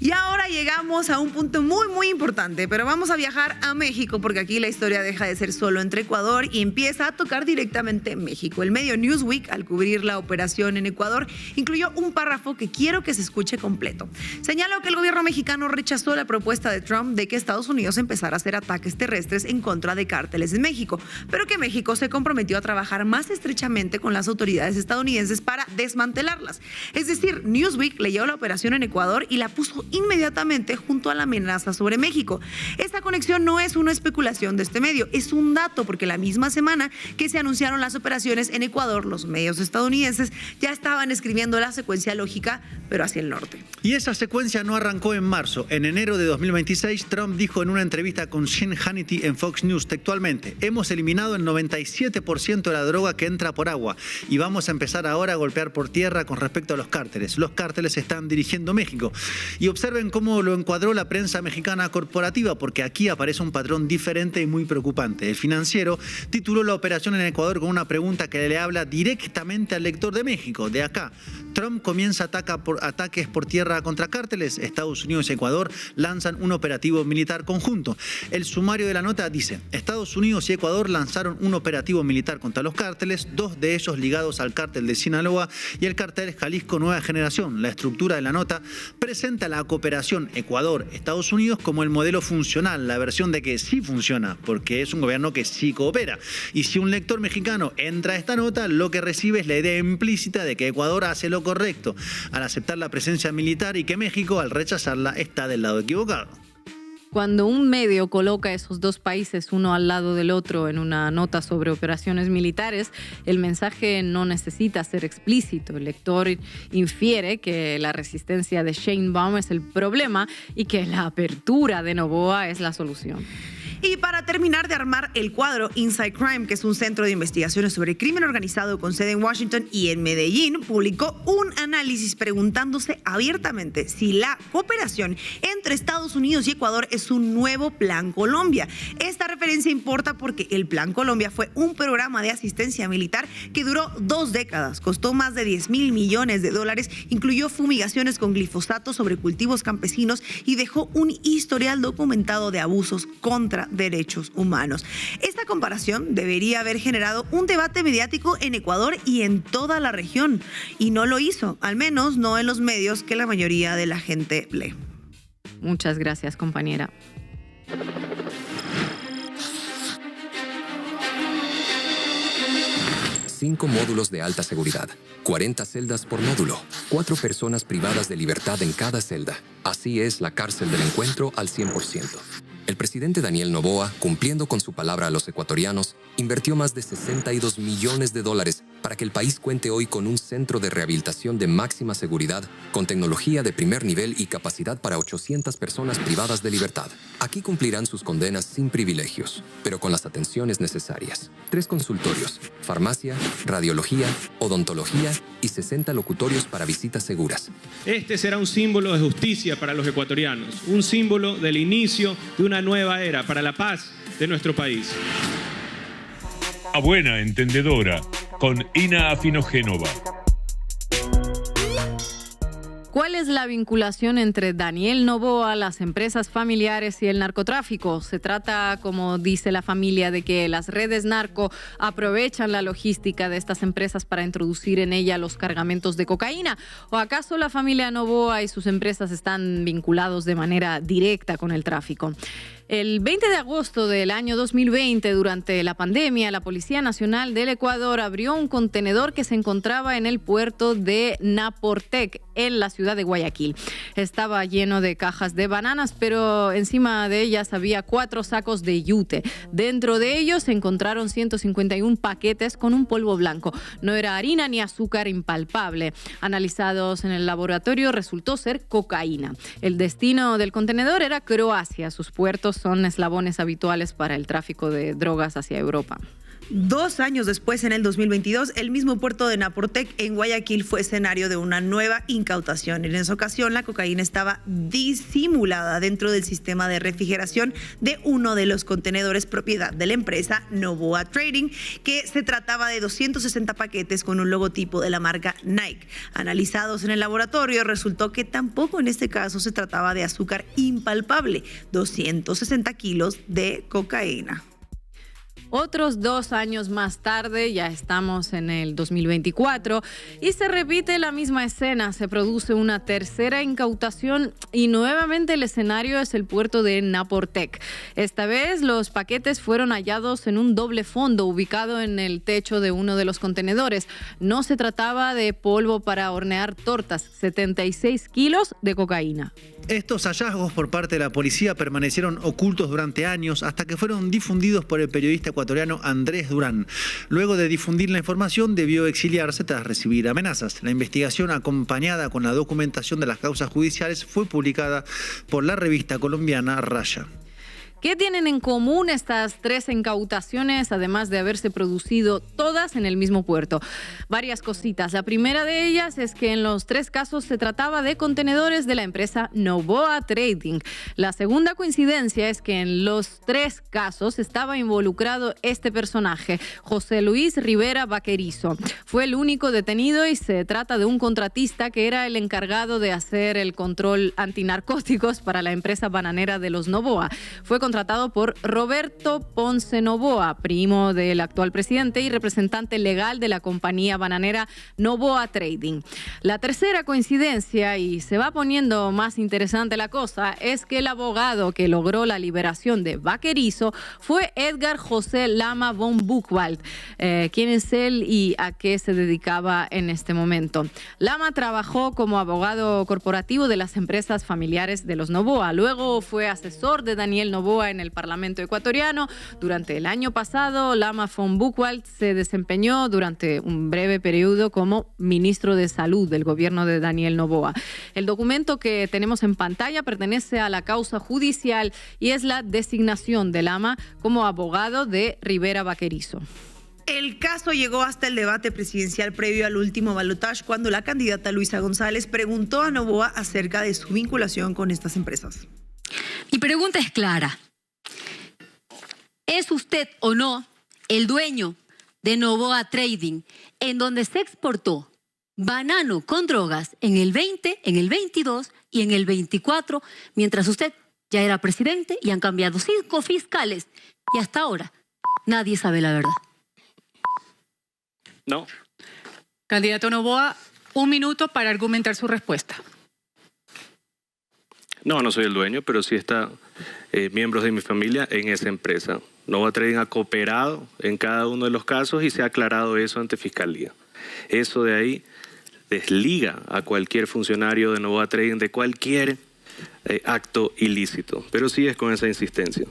Y ahora llegamos a un punto muy, muy importante, pero vamos a viajar a México porque aquí la historia deja de ser solo entre Ecuador y empieza a tocar directamente México. El medio Newsweek, al cubrir la operación en Ecuador, incluyó un párrafo que quiero que se escuche completo. Señaló que el gobierno mexicano rechazó la propuesta de Trump de que Estados Unidos empezara a hacer ataques terrestres en contra de cárteles en México, pero que México se comprometió a trabajar más estrechamente con las autoridades estadounidenses para desmantelarlas. Es decir, Newsweek leyó la operación en Ecuador y la puso inmediatamente junto a la amenaza sobre México. Esta conexión no es una especulación de este medio, es un dato, porque la misma semana que se anunciaron las operaciones en Ecuador, los medios estadounidenses ya estaban escribiendo la secuencia lógica, pero hacia el norte. Y esa secuencia no arrancó en marzo. En enero de 2026, Trump dijo en una entrevista con Sean Hannity en Fox News textualmente: hemos eliminado el 97% de la droga que entra por agua y vamos a empezar ahora a golpear por tierra con respecto a los cárteles. Los cárteles están dirigiendo México. Y observen cómo lo encuadró la prensa mexicana corporativa, porque aquí aparece un patrón diferente y muy preocupante. El Financiero tituló la operación en Ecuador con una pregunta que le habla directamente al lector de México. De acá, Trump comienza ataques por tierra contra cárteles. Estados Unidos y Ecuador lanzan un operativo militar conjunto. El sumario de la nota dice: Estados Unidos y Ecuador lanzaron un operativo militar contra los cárteles, 2 de ellos ligados al cártel de Sinaloa y el cártel Jalisco Nueva Generación. La estructura de la nota presenta la cooperación Ecuador-Estados Unidos como el modelo funcional, la versión de que sí funciona, porque es un gobierno que sí coopera. Y si un lector mexicano entra a esta nota, lo que recibe es la idea implícita de que Ecuador hace lo correcto al aceptar la presencia militar y que México, al rechazarla, está del lado equivocado. Cuando un medio coloca esos dos países uno al lado del otro en una nota sobre operaciones militares, el mensaje no necesita ser explícito. El lector infiere que la resistencia de Sheinbaum es el problema y que la apertura de Noboa es la solución. Y para terminar de armar el cuadro, Inside Crime, que es un centro de investigaciones sobre crimen organizado con sede en Washington y en Medellín, publicó un análisis preguntándose abiertamente si la cooperación entre Estados Unidos y Ecuador es un nuevo Plan Colombia. Esta referencia importa porque el Plan Colombia fue un programa de asistencia militar que duró 2 décadas, costó más de $10,000 millones, incluyó fumigaciones con glifosato sobre cultivos campesinos y dejó un historial documentado de abusos contra derechos humanos. Esta comparación debería haber generado un debate mediático en Ecuador y en toda la región, y no lo hizo, al menos no en los medios que la mayoría de la gente lee. Muchas gracias, compañera. Cinco módulos de alta seguridad, 40 celdas por módulo, 4 personas privadas de libertad en cada celda. Así es la cárcel del encuentro al 100%. El presidente Daniel Noboa, cumpliendo con su palabra a los ecuatorianos, invirtió más de $62 millones para que el país cuente hoy con un centro de rehabilitación de máxima seguridad, con tecnología de primer nivel y capacidad para 800 personas privadas de libertad. Aquí cumplirán sus condenas sin privilegios, pero con las atenciones necesarias. 3 consultorios, farmacia, radiología, odontología y 60 locutorios para visitas seguras. Este será un símbolo de justicia para los ecuatorianos, un símbolo del inicio de una nueva era para la paz de nuestro país. A buena entendedora, con Ina Afinogénova. ¿Cuál es la vinculación entre Daniel Noboa, las empresas familiares y el narcotráfico? ¿Se trata, como dice la familia, de que las redes narco aprovechan la logística de estas empresas para introducir en ella los cargamentos de cocaína? ¿O acaso la familia Noboa y sus empresas están vinculados de manera directa con el tráfico? El 20 de agosto del año 2020, durante la pandemia, la Policía Nacional del Ecuador abrió un contenedor que se encontraba en el puerto de Naportec, en la ciudad de Guayaquil. Estaba lleno de cajas de bananas, pero encima de ellas había 4 sacos de yute. Dentro de ellos se encontraron 151 paquetes con un polvo blanco. No era harina ni azúcar impalpable. Analizados en el laboratorio, resultó ser cocaína. El destino del contenedor era Croacia. Sus puertos son eslabones habituales para el tráfico de drogas hacia Europa. 2 años después, en el 2022, el mismo puerto de Naportec en Guayaquil fue escenario de una nueva incautación. En esa ocasión, la cocaína estaba disimulada dentro del sistema de refrigeración de uno de los contenedores propiedad de la empresa Noboa Trading, que se trataba de 260 paquetes con un logotipo de la marca Nike. Analizados en el laboratorio, resultó que tampoco en este caso se trataba de azúcar impalpable, 260 kilos de cocaína. Otros 2 años más tarde, ya estamos en el 2024, y se repite la misma escena. Se produce una tercera incautación y nuevamente el escenario es el puerto de Naportec. Esta vez los paquetes fueron hallados en un doble fondo ubicado en el techo de uno de los contenedores. No se trataba de polvo para hornear tortas, 76 kilos de cocaína. Estos hallazgos por parte de la policía permanecieron ocultos durante años hasta que fueron difundidos por el periodista ecuatoriano Andrés Durán. Luego de difundir la información, debió exiliarse tras recibir amenazas. La investigación, acompañada con la documentación de las causas judiciales, fue publicada por la revista colombiana Raya. ¿Qué tienen en común estas 3 incautaciones, además de haberse producido todas en el mismo puerto? Varias cositas. La primera de ellas es que en los 3 casos se trataba de contenedores de la empresa Noboa Trading. La segunda coincidencia es que en los 3 casos estaba involucrado este personaje, José Luis Rivera Vaquerizo. Fue el único detenido y se trata de un contratista que era el encargado de hacer el control antinarcóticos para la empresa bananera de los Noboa. Fue contratado por Roberto Ponce Noboa, primo del actual presidente y representante legal de la compañía bananera Noboa Trading. La tercera coincidencia, y se va poniendo más interesante la cosa, es que el abogado que logró la liberación de Vaquerizo fue Edgar José Lama von Buchwald. ¿Quién es él y a qué se dedicaba en este momento? Lama trabajó como abogado corporativo de las empresas familiares de los Noboa. Luego fue asesor de Daniel Noboa en el Parlamento ecuatoriano. Durante el año pasado, Lama von Buchwald se desempeñó durante un breve periodo como ministro de Salud del gobierno de Daniel Noboa. El documento que tenemos en pantalla pertenece a la causa judicial y es la designación de Lama como abogado de Rivera Vaquerizo. El caso llegó hasta el debate presidencial previo al último balotaje, cuando la candidata Luisa González preguntó a Noboa acerca de su vinculación con estas empresas. Mi pregunta es clara. ¿Es usted o no el dueño de Noboa Trading, en donde se exportó banano con drogas en el 20, en el 22 y en el 24, mientras usted ya era presidente y han cambiado 5 fiscales y hasta ahora nadie sabe la verdad? No. Candidato Noboa, 1 minuto para argumentar su respuesta. No, no soy el dueño, pero sí están miembros de mi familia en esa empresa. Noboa Trading ha cooperado en cada uno de los casos y se ha aclarado eso ante Fiscalía. Eso de ahí desliga a cualquier funcionario de Noboa Trading de cualquier acto ilícito, pero sí es con esa insistencia.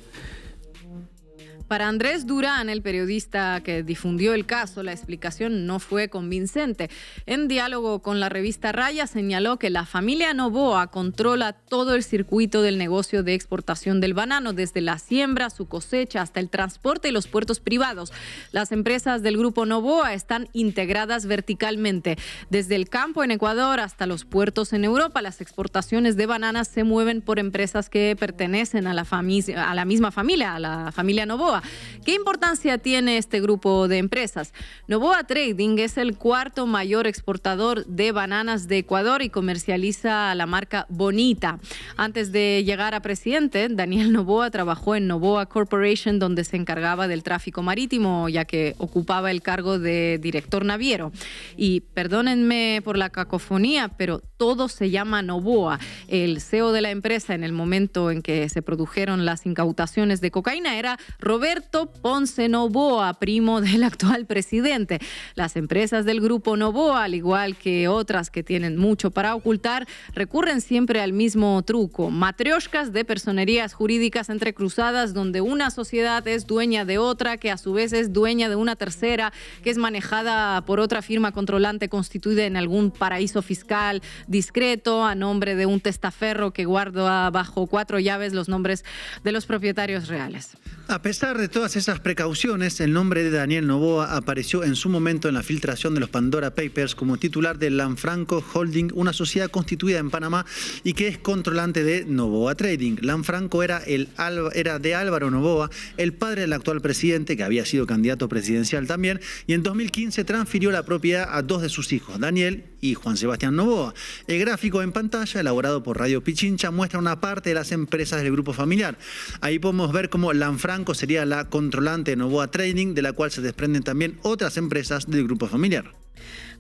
Para Andrés Durán, el periodista que difundió el caso, la explicación no fue convincente. En diálogo con la revista Raya, señaló que la familia Noboa controla todo el circuito del negocio de exportación del banano, desde la siembra, su cosecha, hasta el transporte y los puertos privados. Las empresas del grupo Noboa están integradas verticalmente. Desde el campo en Ecuador hasta los puertos en Europa, las exportaciones de bananas se mueven por empresas que pertenecen a la misma familia, a la familia Noboa. ¿Qué importancia tiene este grupo de empresas? Noboa Trading es el cuarto mayor exportador de bananas de Ecuador y comercializa la marca Bonita. Antes de llegar a presidente, Daniel Noboa trabajó en Noboa Corporation, donde se encargaba del tráfico marítimo, ya que ocupaba el cargo de director naviero. Y perdónenme por la cacofonía, pero todo se llama Noboa. El CEO de la empresa en el momento en que se produjeron las incautaciones de cocaína era Roberto Ponce Noboa, primo del actual presidente. Las empresas del grupo Noboa, al igual que otras que tienen mucho para ocultar, recurren siempre al mismo truco: matrioshkas de personerías jurídicas entrecruzadas, donde una sociedad es dueña de otra, que a su vez es dueña de una tercera, que es manejada por otra firma controlante constituida en algún paraíso fiscal discreto, a nombre de un testaferro que guarda bajo 4 llaves los nombres de los propietarios reales. A pesar de todas esas precauciones, el nombre de Daniel Noboa apareció en su momento en la filtración de los Pandora Papers como titular de Lanfranco Holding, una sociedad constituida en Panamá y que es controlante de Noboa Trading. Lanfranco era de Álvaro Noboa, el padre del actual presidente, que había sido candidato presidencial también, y en 2015 transfirió la propiedad a 2 de sus hijos, Daniel y Juan Sebastián Noboa. El gráfico en pantalla, elaborado por Radio Pichincha, muestra una parte de las empresas del grupo familiar. Ahí podemos ver cómo Lanfranco sería la controlante de Noboa Trading, de la cual se desprenden también otras empresas del grupo familiar.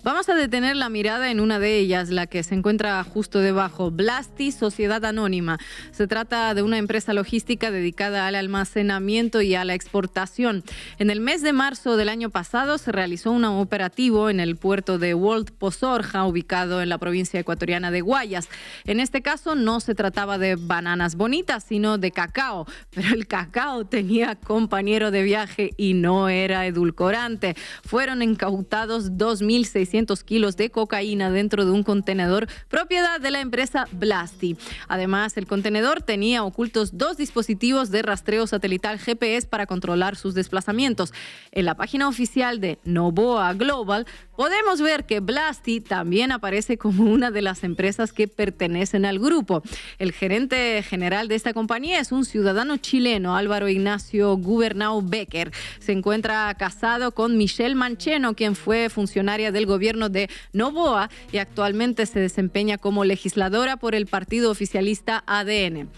Vamos a detener la mirada en una de ellas, la que se encuentra justo debajo, Blasti Sociedad Anónima. Se trata de una empresa logística dedicada al almacenamiento y a la exportación. En el mes de marzo del año pasado se realizó un operativo en el puerto de World Pozorja, ubicado en la provincia ecuatoriana de Guayas. En este caso no se trataba de bananas bonitas, sino de cacao, pero el cacao tenía compañero de viaje y no era edulcorante. Fueron incautados 2.600 kilos de cocaína dentro de un contenedor propiedad de la empresa Blasti. Además, el contenedor tenía ocultos 2 dispositivos de rastreo satelital GPS para controlar sus desplazamientos. En la página oficial de Noboa Global podemos ver que Blasti también aparece como una de las empresas que pertenecen al grupo. El gerente general de esta compañía es un ciudadano chileno, Álvaro Ignacio Gubernau Becker. Se encuentra casado con Michelle Mancheno, quien fue funcionaria del gobierno de Noboa y actualmente se desempeña como legisladora por el partido oficialista ADN.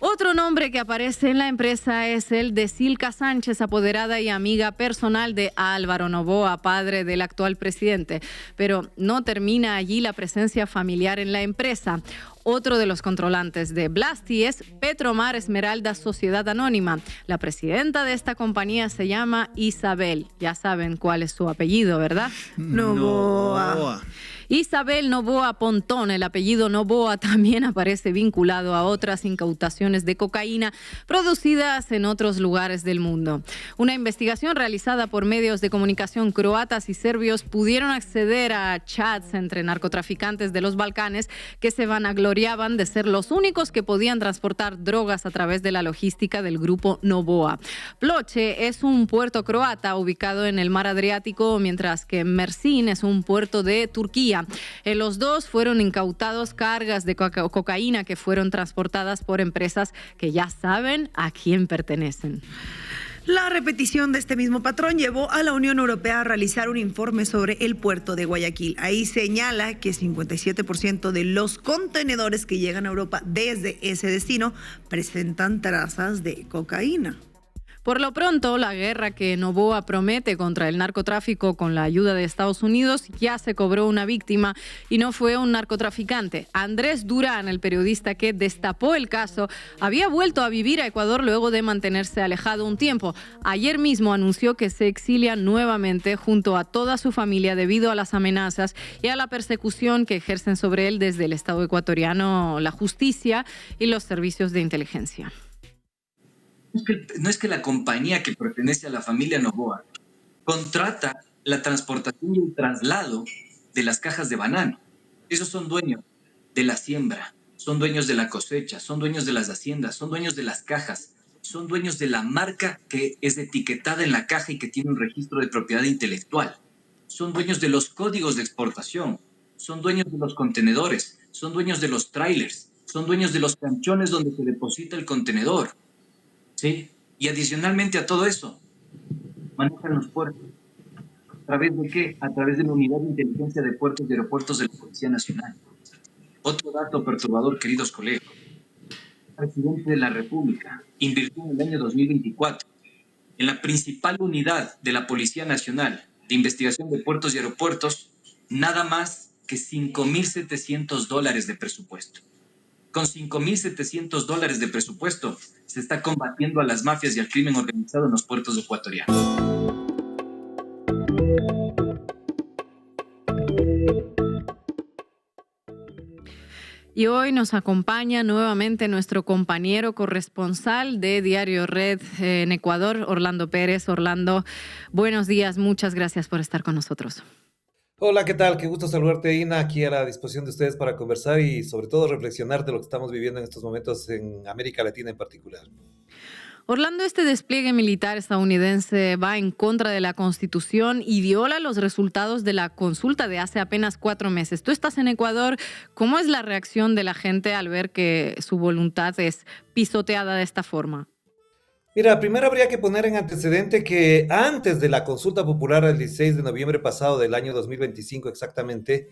Otro nombre que aparece en la empresa es el de Silka Sánchez, apoderada y amiga personal de Álvaro Noboa, padre del actual presidente. Pero no termina allí la presencia familiar en la empresa. Otro de los controlantes de Blasti es Petromar Esmeralda Sociedad Anónima. La presidenta de esta compañía se llama Isabel. Ya saben cuál es su apellido, ¿verdad? Noboa. Isabel Noboa Pontón. El apellido Noboa también aparece vinculado a otras incautaciones de cocaína producidas en otros lugares del mundo. Una investigación realizada por medios de comunicación croatas y serbios pudieron acceder a chats entre narcotraficantes de los Balcanes que se vanagloriaban de ser los únicos que podían transportar drogas a través de la logística del grupo Noboa. Ploče es un puerto croata ubicado en el mar Adriático, mientras que Mersin es un puerto de Turquía. En los dos fueron incautados cargas de cocaína que fueron transportadas por empresas que ya saben a quién pertenecen. La repetición de este mismo patrón llevó a la Unión Europea a realizar un informe sobre el puerto de Guayaquil. Ahí señala que 57% de los contenedores que llegan a Europa desde ese destino presentan trazas de cocaína. Por lo pronto, la guerra que Noboa promete contra el narcotráfico con la ayuda de Estados Unidos ya se cobró una víctima y no fue un narcotraficante. Andrés Durán, el periodista que destapó el caso, había vuelto a vivir a Ecuador luego de mantenerse alejado un tiempo. Ayer mismo anunció que se exilia nuevamente junto a toda su familia debido a las amenazas y a la persecución que ejercen sobre él desde el Estado ecuatoriano, la justicia y los servicios de inteligencia. No es que la compañía que pertenece a la familia Noboa contrata la transportación y el traslado de las cajas de banano. Esos son dueños de la siembra, son dueños de la cosecha, son dueños de las haciendas, son dueños de las cajas, son dueños de la marca que es etiquetada en la caja y que tiene un registro de propiedad intelectual. Son dueños de los códigos de exportación, son dueños de los contenedores, son dueños de los trailers, son dueños de los canchones donde se deposita el contenedor. ¿Sí? Y adicionalmente a todo eso, manejan los puertos. ¿A través de qué? A través de la Unidad de Inteligencia de Puertos y Aeropuertos de la Policía Nacional. Otro dato perturbador, queridos colegas. El presidente de la República invirtió en el año 2024 en la principal unidad de la Policía Nacional de Investigación de Puertos y Aeropuertos nada más que $5.700 de presupuesto. Con $5.700 de presupuesto se está combatiendo a las mafias y al crimen organizado en los puertos ecuatorianos. Y hoy nos acompaña nuevamente nuestro compañero corresponsal de Diario Red en Ecuador, Orlando Pérez. Orlando, buenos días, muchas gracias por estar con nosotros. Hola, ¿qué tal? Qué gusto saludarte, Ina, aquí a la disposición de ustedes para conversar y sobre todo reflexionar de lo que estamos viviendo en estos momentos en América Latina en particular. Orlando, este despliegue militar estadounidense va en contra de la Constitución y viola los resultados de la consulta de hace apenas 4 meses. Tú estás en Ecuador. ¿Cómo es la reacción de la gente al ver que su voluntad es pisoteada de esta forma? Mira, primero habría que poner en antecedente que antes de la consulta popular el 16 de noviembre pasado del año 2025 exactamente,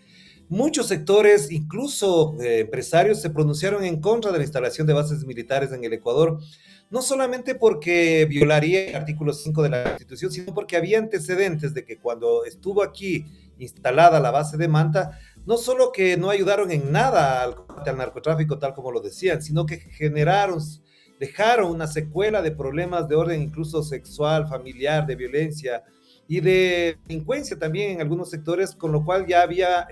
muchos sectores, incluso empresarios, se pronunciaron en contra de la instalación de bases militares en el Ecuador, no solamente porque violaría el artículo 5 de la Constitución, sino porque había antecedentes de que cuando estuvo aquí instalada la base de Manta, no solo que no ayudaron en nada al combate al narcotráfico, tal como lo decían, sino que dejaron una secuela de problemas de orden incluso sexual, familiar, de violencia y de delincuencia también en algunos sectores, con lo cual ya había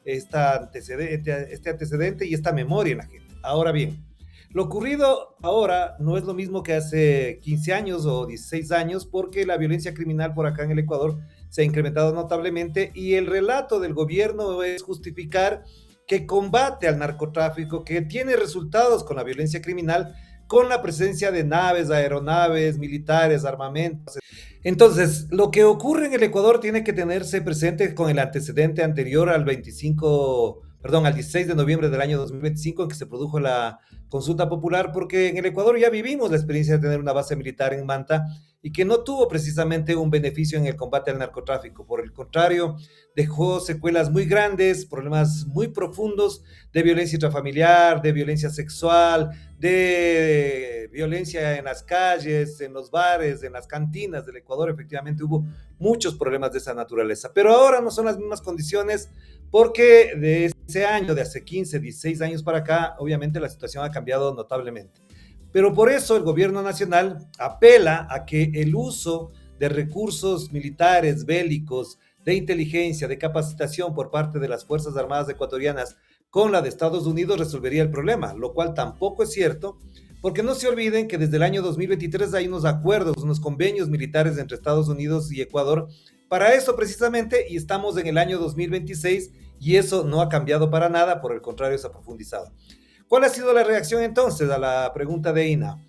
este antecedente y esta memoria en la gente. Ahora bien, lo ocurrido ahora no es lo mismo que hace 15 años o 16 años, porque la violencia criminal por acá en el Ecuador se ha incrementado notablemente y el relato del gobierno es justificar que combate al narcotráfico, que tiene resultados con la violencia criminal, con la presencia de naves, aeronaves, militares, armamentos. Entonces, lo que ocurre en el Ecuador tiene que tenerse presente con el antecedente anterior al 16 de noviembre del año 2025, en que se produjo la consulta popular, porque en el Ecuador ya vivimos la experiencia de tener una base militar en Manta y que no tuvo precisamente un beneficio en el combate al narcotráfico. Por el contrario, dejó secuelas muy grandes, problemas muy profundos de violencia intrafamiliar, de violencia sexual, de violencia en las calles, en los bares, en las cantinas del Ecuador. Efectivamente hubo muchos problemas de esa naturaleza, pero ahora no son las mismas condiciones, porque de ese año, de hace 15, 16 años para acá, obviamente la situación ha cambiado notablemente. Pero por eso el gobierno nacional apela a que el uso de recursos militares, bélicos, de inteligencia, de capacitación por parte de las Fuerzas Armadas ecuatorianas con la de Estados Unidos resolvería el problema, lo cual tampoco es cierto, porque no se olviden que desde el año 2023 hay unos acuerdos, unos convenios militares entre Estados Unidos y Ecuador para eso precisamente, y estamos en el año 2026 y eso no ha cambiado para nada, por el contrario se ha profundizado. ¿Cuál ha sido la reacción entonces a la pregunta de Ina?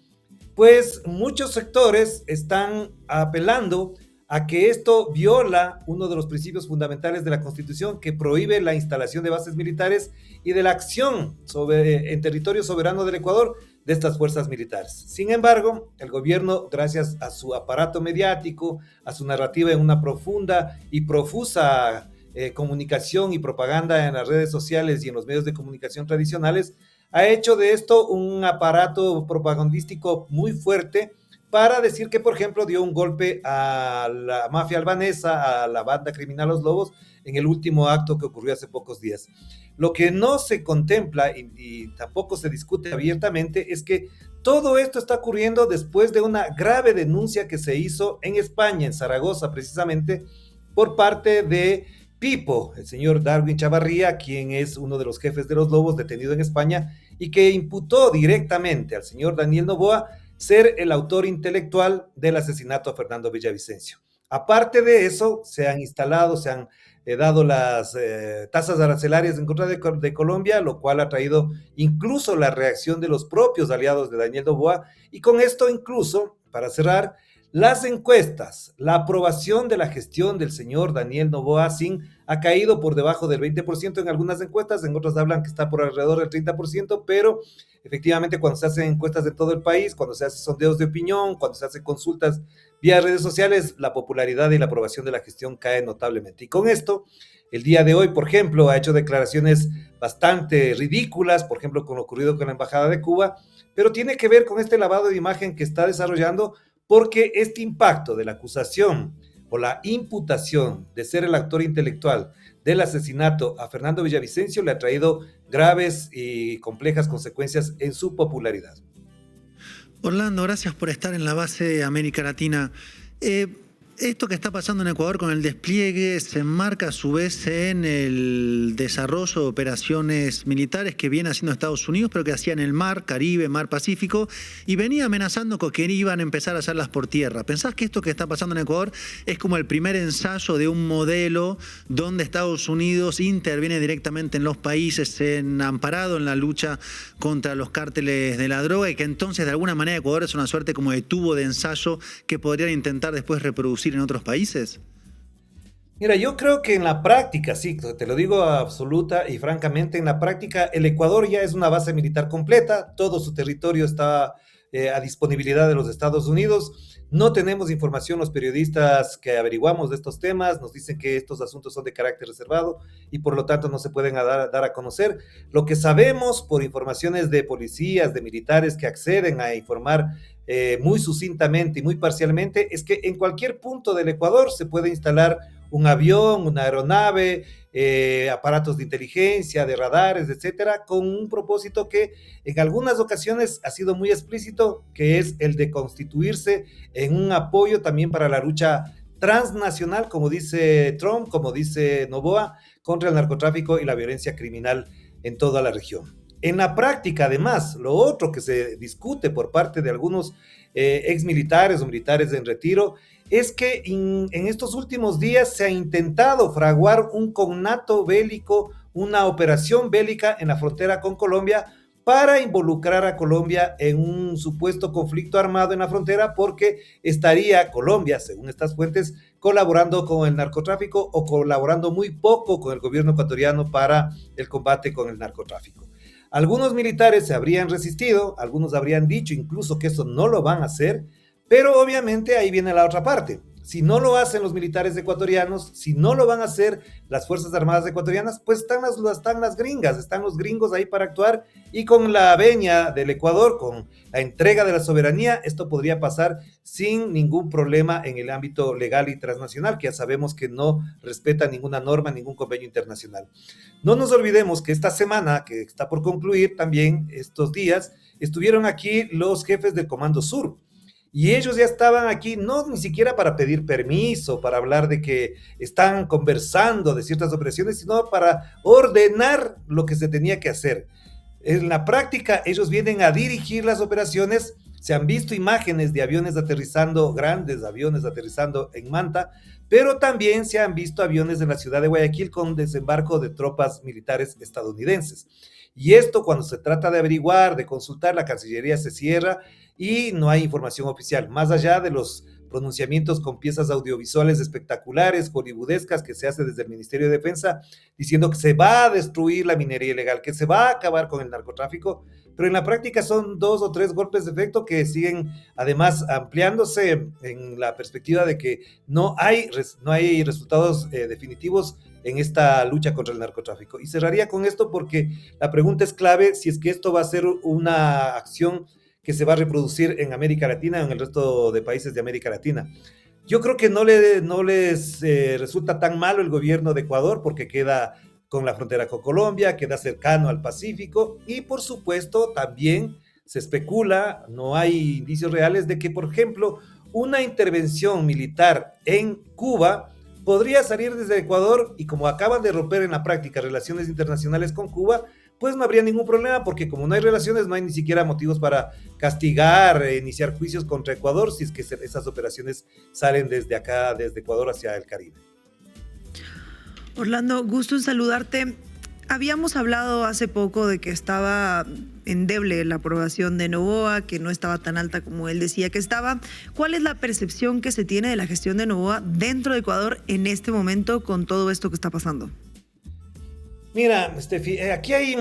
Pues muchos sectores están apelando a que esto viola uno de los principios fundamentales de la Constitución, que prohíbe la instalación de bases militares y de la acción en territorio soberano del Ecuador de estas fuerzas militares. Sin embargo, el gobierno, gracias a su aparato mediático, a su narrativa en una profunda y profusa comunicación y propaganda en las redes sociales y en los medios de comunicación tradicionales, ha hecho de esto un aparato propagandístico muy fuerte para decir que, por ejemplo, dio un golpe a la mafia albanesa, a la banda criminal Los Lobos, en el último acto que ocurrió hace pocos días. Lo que no se contempla y tampoco se discute abiertamente es que todo esto está ocurriendo después de una grave denuncia que se hizo en España, en Zaragoza precisamente, por parte de Pipo, el señor Darwin Chavarría, quien es uno de los jefes de Los Lobos detenido en España y que imputó directamente al señor Daniel Noboa ser el autor intelectual del asesinato a Fernando Villavicencio. Aparte de eso, se han instalado, se han dado las tasas arancelarias en contra de Colombia, lo cual ha traído incluso la reacción de los propios aliados de Daniel Noboa, y con esto incluso, para cerrar, las encuestas, la aprobación de la gestión del señor Daniel Noboa Sin ha caído por debajo del 20% en algunas encuestas, en otras hablan que está por alrededor del 30%, pero efectivamente cuando se hacen encuestas de todo el país, cuando se hacen sondeos de opinión, cuando se hacen consultas vía redes sociales, la popularidad y la aprobación de la gestión cae notablemente. Y con esto, el día de hoy, por ejemplo, ha hecho declaraciones bastante ridículas, por ejemplo, con lo ocurrido con la Embajada de Cuba, pero tiene que ver con este lavado de imagen que está desarrollando, porque este impacto de la acusación o la imputación de ser el actor intelectual del asesinato a Fernando Villavicencio le ha traído graves y complejas consecuencias en su popularidad. Orlando, gracias por estar en la base América Latina. Esto que está pasando en Ecuador con el despliegue se enmarca a su vez en el desarrollo de operaciones militares que viene haciendo Estados Unidos, pero que hacía en el mar Caribe, mar Pacífico, y venía amenazando con que iban a empezar a hacerlas por tierra. ¿Pensás que esto que está pasando en Ecuador es como el primer ensayo de un modelo donde Estados Unidos interviene directamente en los países amparado en la lucha contra los cárteles de la droga, y que entonces de alguna manera Ecuador es una suerte como de tubo de ensayo que podrían intentar después reproducir en otros países? Mira, yo creo que en la práctica, sí, te lo digo absoluta y francamente, en la práctica el Ecuador ya es una base militar completa, todo su territorio está a disponibilidad de los Estados Unidos. No tenemos información los periodistas que averiguamos de estos temas, nos dicen que estos asuntos son de carácter reservado y por lo tanto no se pueden dar a conocer. Lo que sabemos por informaciones de policías, de militares que acceden a informar muy sucintamente y muy parcialmente, es que en cualquier punto del Ecuador se puede instalar un avión, una aeronave, aparatos de inteligencia, de radares, etcétera, con un propósito que en algunas ocasiones ha sido muy explícito, que es el de constituirse en un apoyo también para la lucha transnacional, como dice Trump, como dice Noboa, contra el narcotráfico y la violencia criminal en toda la región. En la práctica, además, lo otro que se discute por parte de algunos exmilitares o militares en retiro es que en estos últimos días se ha intentado fraguar un cognato bélico, una operación bélica en la frontera con Colombia para involucrar a Colombia en un supuesto conflicto armado en la frontera, porque estaría Colombia, según estas fuentes, colaborando con el narcotráfico o colaborando muy poco con el gobierno ecuatoriano para el combate con el narcotráfico. Algunos militares se habrían resistido, algunos habrían dicho incluso que eso no lo van a hacer, pero obviamente ahí viene la otra parte. Si no lo hacen los militares ecuatorianos, si no lo van a hacer las Fuerzas Armadas ecuatorianas, pues están las gringas, están los gringos ahí para actuar, y con la venia del Ecuador, con la entrega de la soberanía, esto podría pasar sin ningún problema en el ámbito legal y transnacional, que ya sabemos que no respeta ninguna norma, ningún convenio internacional. No nos olvidemos que esta semana, que está por concluir también estos días, estuvieron aquí los jefes del Comando Sur. Y ellos ya estaban aquí, no ni siquiera para pedir permiso, para hablar de que están conversando de ciertas operaciones, sino para ordenar lo que se tenía que hacer. En la práctica, ellos vienen a dirigir las operaciones. Se han visto imágenes de aviones aterrizando, grandes aviones aterrizando en Manta, pero también se han visto aviones en la ciudad de Guayaquil con desembarco de tropas militares estadounidenses. Y esto, cuando se trata de averiguar, de consultar, la Cancillería se cierra y no hay información oficial, más allá de los pronunciamientos con piezas audiovisuales espectaculares, hollywoodescas, que se hace desde el Ministerio de Defensa, diciendo que se va a destruir la minería ilegal, que se va a acabar con el narcotráfico, pero en la práctica son 2 o 3 golpes de efecto que siguen además ampliándose en la perspectiva de que no hay resultados definitivos en esta lucha contra el narcotráfico. Y cerraría con esto porque la pregunta es clave, si es que esto va a ser una acción que se va a reproducir en América Latina o en el resto de países de América Latina. Yo creo que no les resulta tan malo el gobierno de Ecuador, porque queda con la frontera con Colombia, queda cercano al Pacífico, y por supuesto también se especula, no hay indicios reales de que, por ejemplo, una intervención militar en Cuba podría salir desde Ecuador, y como acaban de romper en la práctica relaciones internacionales con Cuba, pues no habría ningún problema, porque como no hay relaciones, no hay ni siquiera motivos para castigar, iniciar juicios contra Ecuador si es que esas operaciones salen desde acá, desde Ecuador hacia el Caribe. Orlando, gusto en saludarte. Habíamos hablado hace poco de que estaba endeble la aprobación de Noboa, que no estaba tan alta como él decía que estaba. ¿Cuál es la percepción que se tiene de la gestión de Noboa dentro de Ecuador en este momento con todo esto que está pasando? Mira, Steffi, aquí hay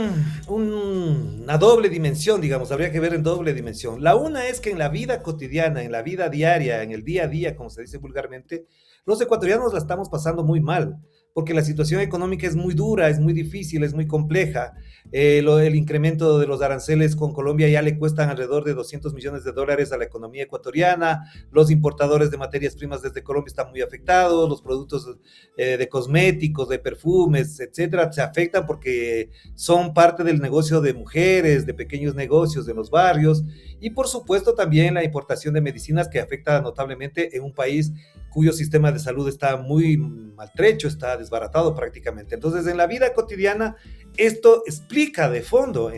una doble dimensión, digamos, habría que ver en doble dimensión. La una es que en la vida cotidiana, en la vida diaria, en el día a día, como se dice vulgarmente, los ecuatorianos la estamos pasando muy mal, porque la situación económica es muy dura, es muy difícil, es muy compleja. El incremento de los aranceles con Colombia ya le cuestan alrededor de $200 millones a la economía ecuatoriana. Los importadores de materias primas desde Colombia están muy afectados. Los productos de cosméticos, de perfumes, etcétera, se afectan porque son parte del negocio de mujeres, de pequeños negocios de los barrios. Y por supuesto también la importación de medicinas, que afecta notablemente en un país cuyo sistema de salud está muy maltrecho, está desbaratado prácticamente. Entonces, en la vida cotidiana, esto explica de fondo,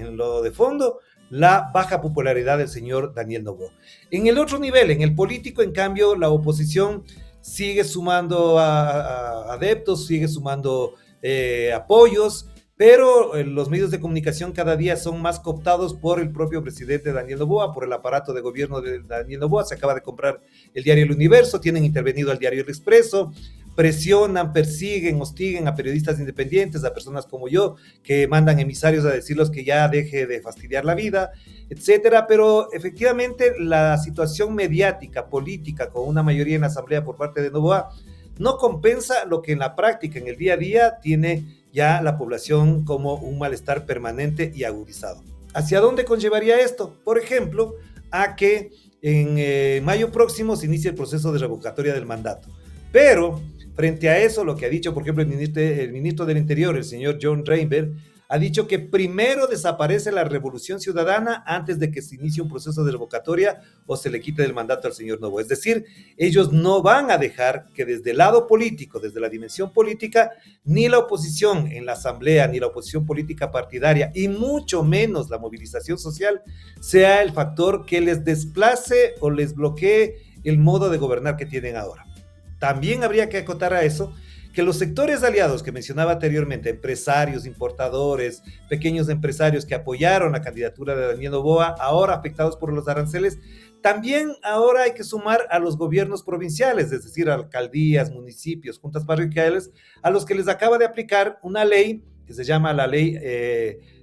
la baja popularidad del señor Daniel Noboa. En el otro nivel, en el político, en cambio, la oposición sigue sumando adeptos, sigue sumando apoyos, pero los medios de comunicación cada día son más cooptados por el propio presidente Daniel Noboa, por el aparato de gobierno de Daniel Noboa. Se acaba de comprar el diario El Universo, tienen intervenido al diario El Expreso, presionan, persiguen, hostiguen a periodistas independientes, a personas como yo, que mandan emisarios a decirles que ya deje de fastidiar la vida, etcétera. Pero efectivamente la situación mediática, política, con una mayoría en la asamblea por parte de Noboa, no compensa lo que en la práctica, en el día a día, tiene ya la población como un malestar permanente y agudizado. ¿Hacia dónde conllevaría esto? Por ejemplo, a que en mayo próximo se inicie el proceso de revocatoria del mandato. Pero, frente a eso, lo que ha dicho, por ejemplo, el ministro del Interior, el señor John Reinberg, ha dicho que primero desaparece la revolución ciudadana antes de que se inicie un proceso de revocatoria o se le quite del mandato al señor Noboa. Es decir, ellos no van a dejar que desde el lado político, desde la dimensión política, ni la oposición en la asamblea, ni la oposición política partidaria, y mucho menos la movilización social, sea el factor que les desplace o les bloquee el modo de gobernar que tienen ahora. También habría que acotar a eso que los sectores aliados que mencionaba anteriormente, empresarios, importadores, pequeños empresarios que apoyaron la candidatura de Daniel Noboa, ahora afectados por los aranceles, también ahora hay que sumar a los gobiernos provinciales, es decir, alcaldías, municipios, juntas parroquiales, a los que les acaba de aplicar una ley que se llama la ley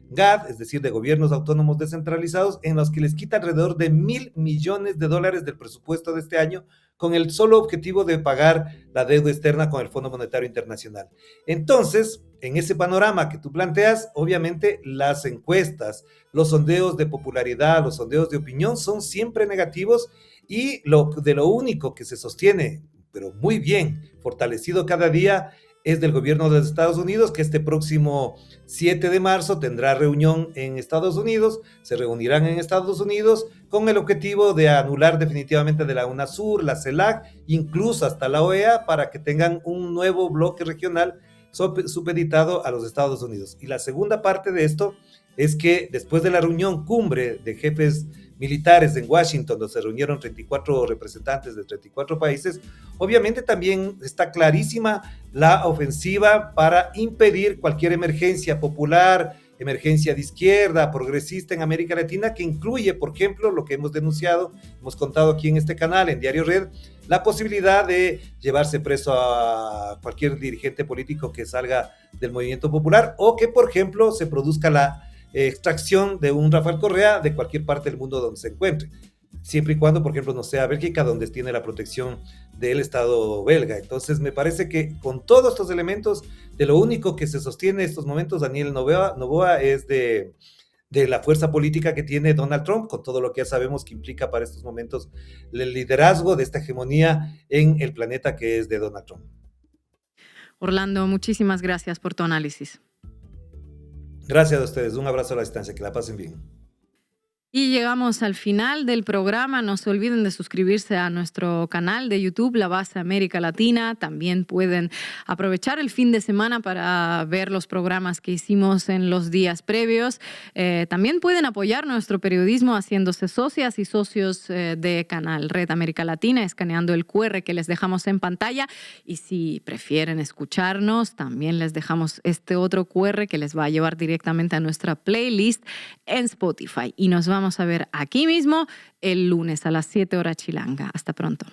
GAD, es decir, de gobiernos autónomos descentralizados, en los que les quita alrededor de $1,000 millones del presupuesto de este año, con el solo objetivo de pagar la deuda externa con el Fondo Monetario Internacional. Entonces, en ese panorama que tú planteas, obviamente las encuestas, los sondeos de popularidad, los sondeos de opinión son siempre negativos, y de lo único que se sostiene, pero muy bien, fortalecido cada día, es del gobierno de los Estados Unidos, que este próximo 7 de marzo tendrá reunión en Estados Unidos, se reunirán en Estados Unidos con el objetivo de anular definitivamente de la UNASUR, la CELAC, incluso hasta la OEA, para que tengan un nuevo bloque regional supeditado a los Estados Unidos. Y la segunda parte de esto es que después de la reunión cumbre de jefes militares en Washington, donde se reunieron 34 representantes de 34 países, obviamente también está clarísima la ofensiva para impedir cualquier emergencia popular, emergencia de izquierda, progresista en América Latina, que incluye, por ejemplo, lo que hemos denunciado, hemos contado aquí en este canal, en Diario Red, la posibilidad de llevarse preso a cualquier dirigente político que salga del movimiento popular, o que, por ejemplo, se produzca la extracción de un Rafael Correa de cualquier parte del mundo donde se encuentre, siempre y cuando, por ejemplo, no sea Bélgica, donde tiene la protección del Estado belga. Entonces, me parece que con todos estos elementos, de lo único que se sostiene en estos momentos Daniel Noboa es de la fuerza política que tiene Donald Trump, con todo lo que ya sabemos que implica para estos momentos el liderazgo de esta hegemonía en el planeta que es de Donald Trump. Orlando, muchísimas gracias por tu análisis. Gracias a ustedes, un abrazo a la distancia, que la pasen bien. Y llegamos al final del programa. No se olviden de suscribirse a nuestro canal de YouTube, La Base América Latina. También pueden aprovechar el fin de semana para ver los programas que hicimos en los días previos. También pueden apoyar nuestro periodismo haciéndose socias y socios de Canal Red América Latina, escaneando el QR que les dejamos en pantalla. Y si prefieren escucharnos, también les dejamos este otro QR que les va a llevar directamente a nuestra playlist en Spotify. Y nos vamos a ver aquí mismo el lunes a las 7 horas chilanga. Hasta pronto.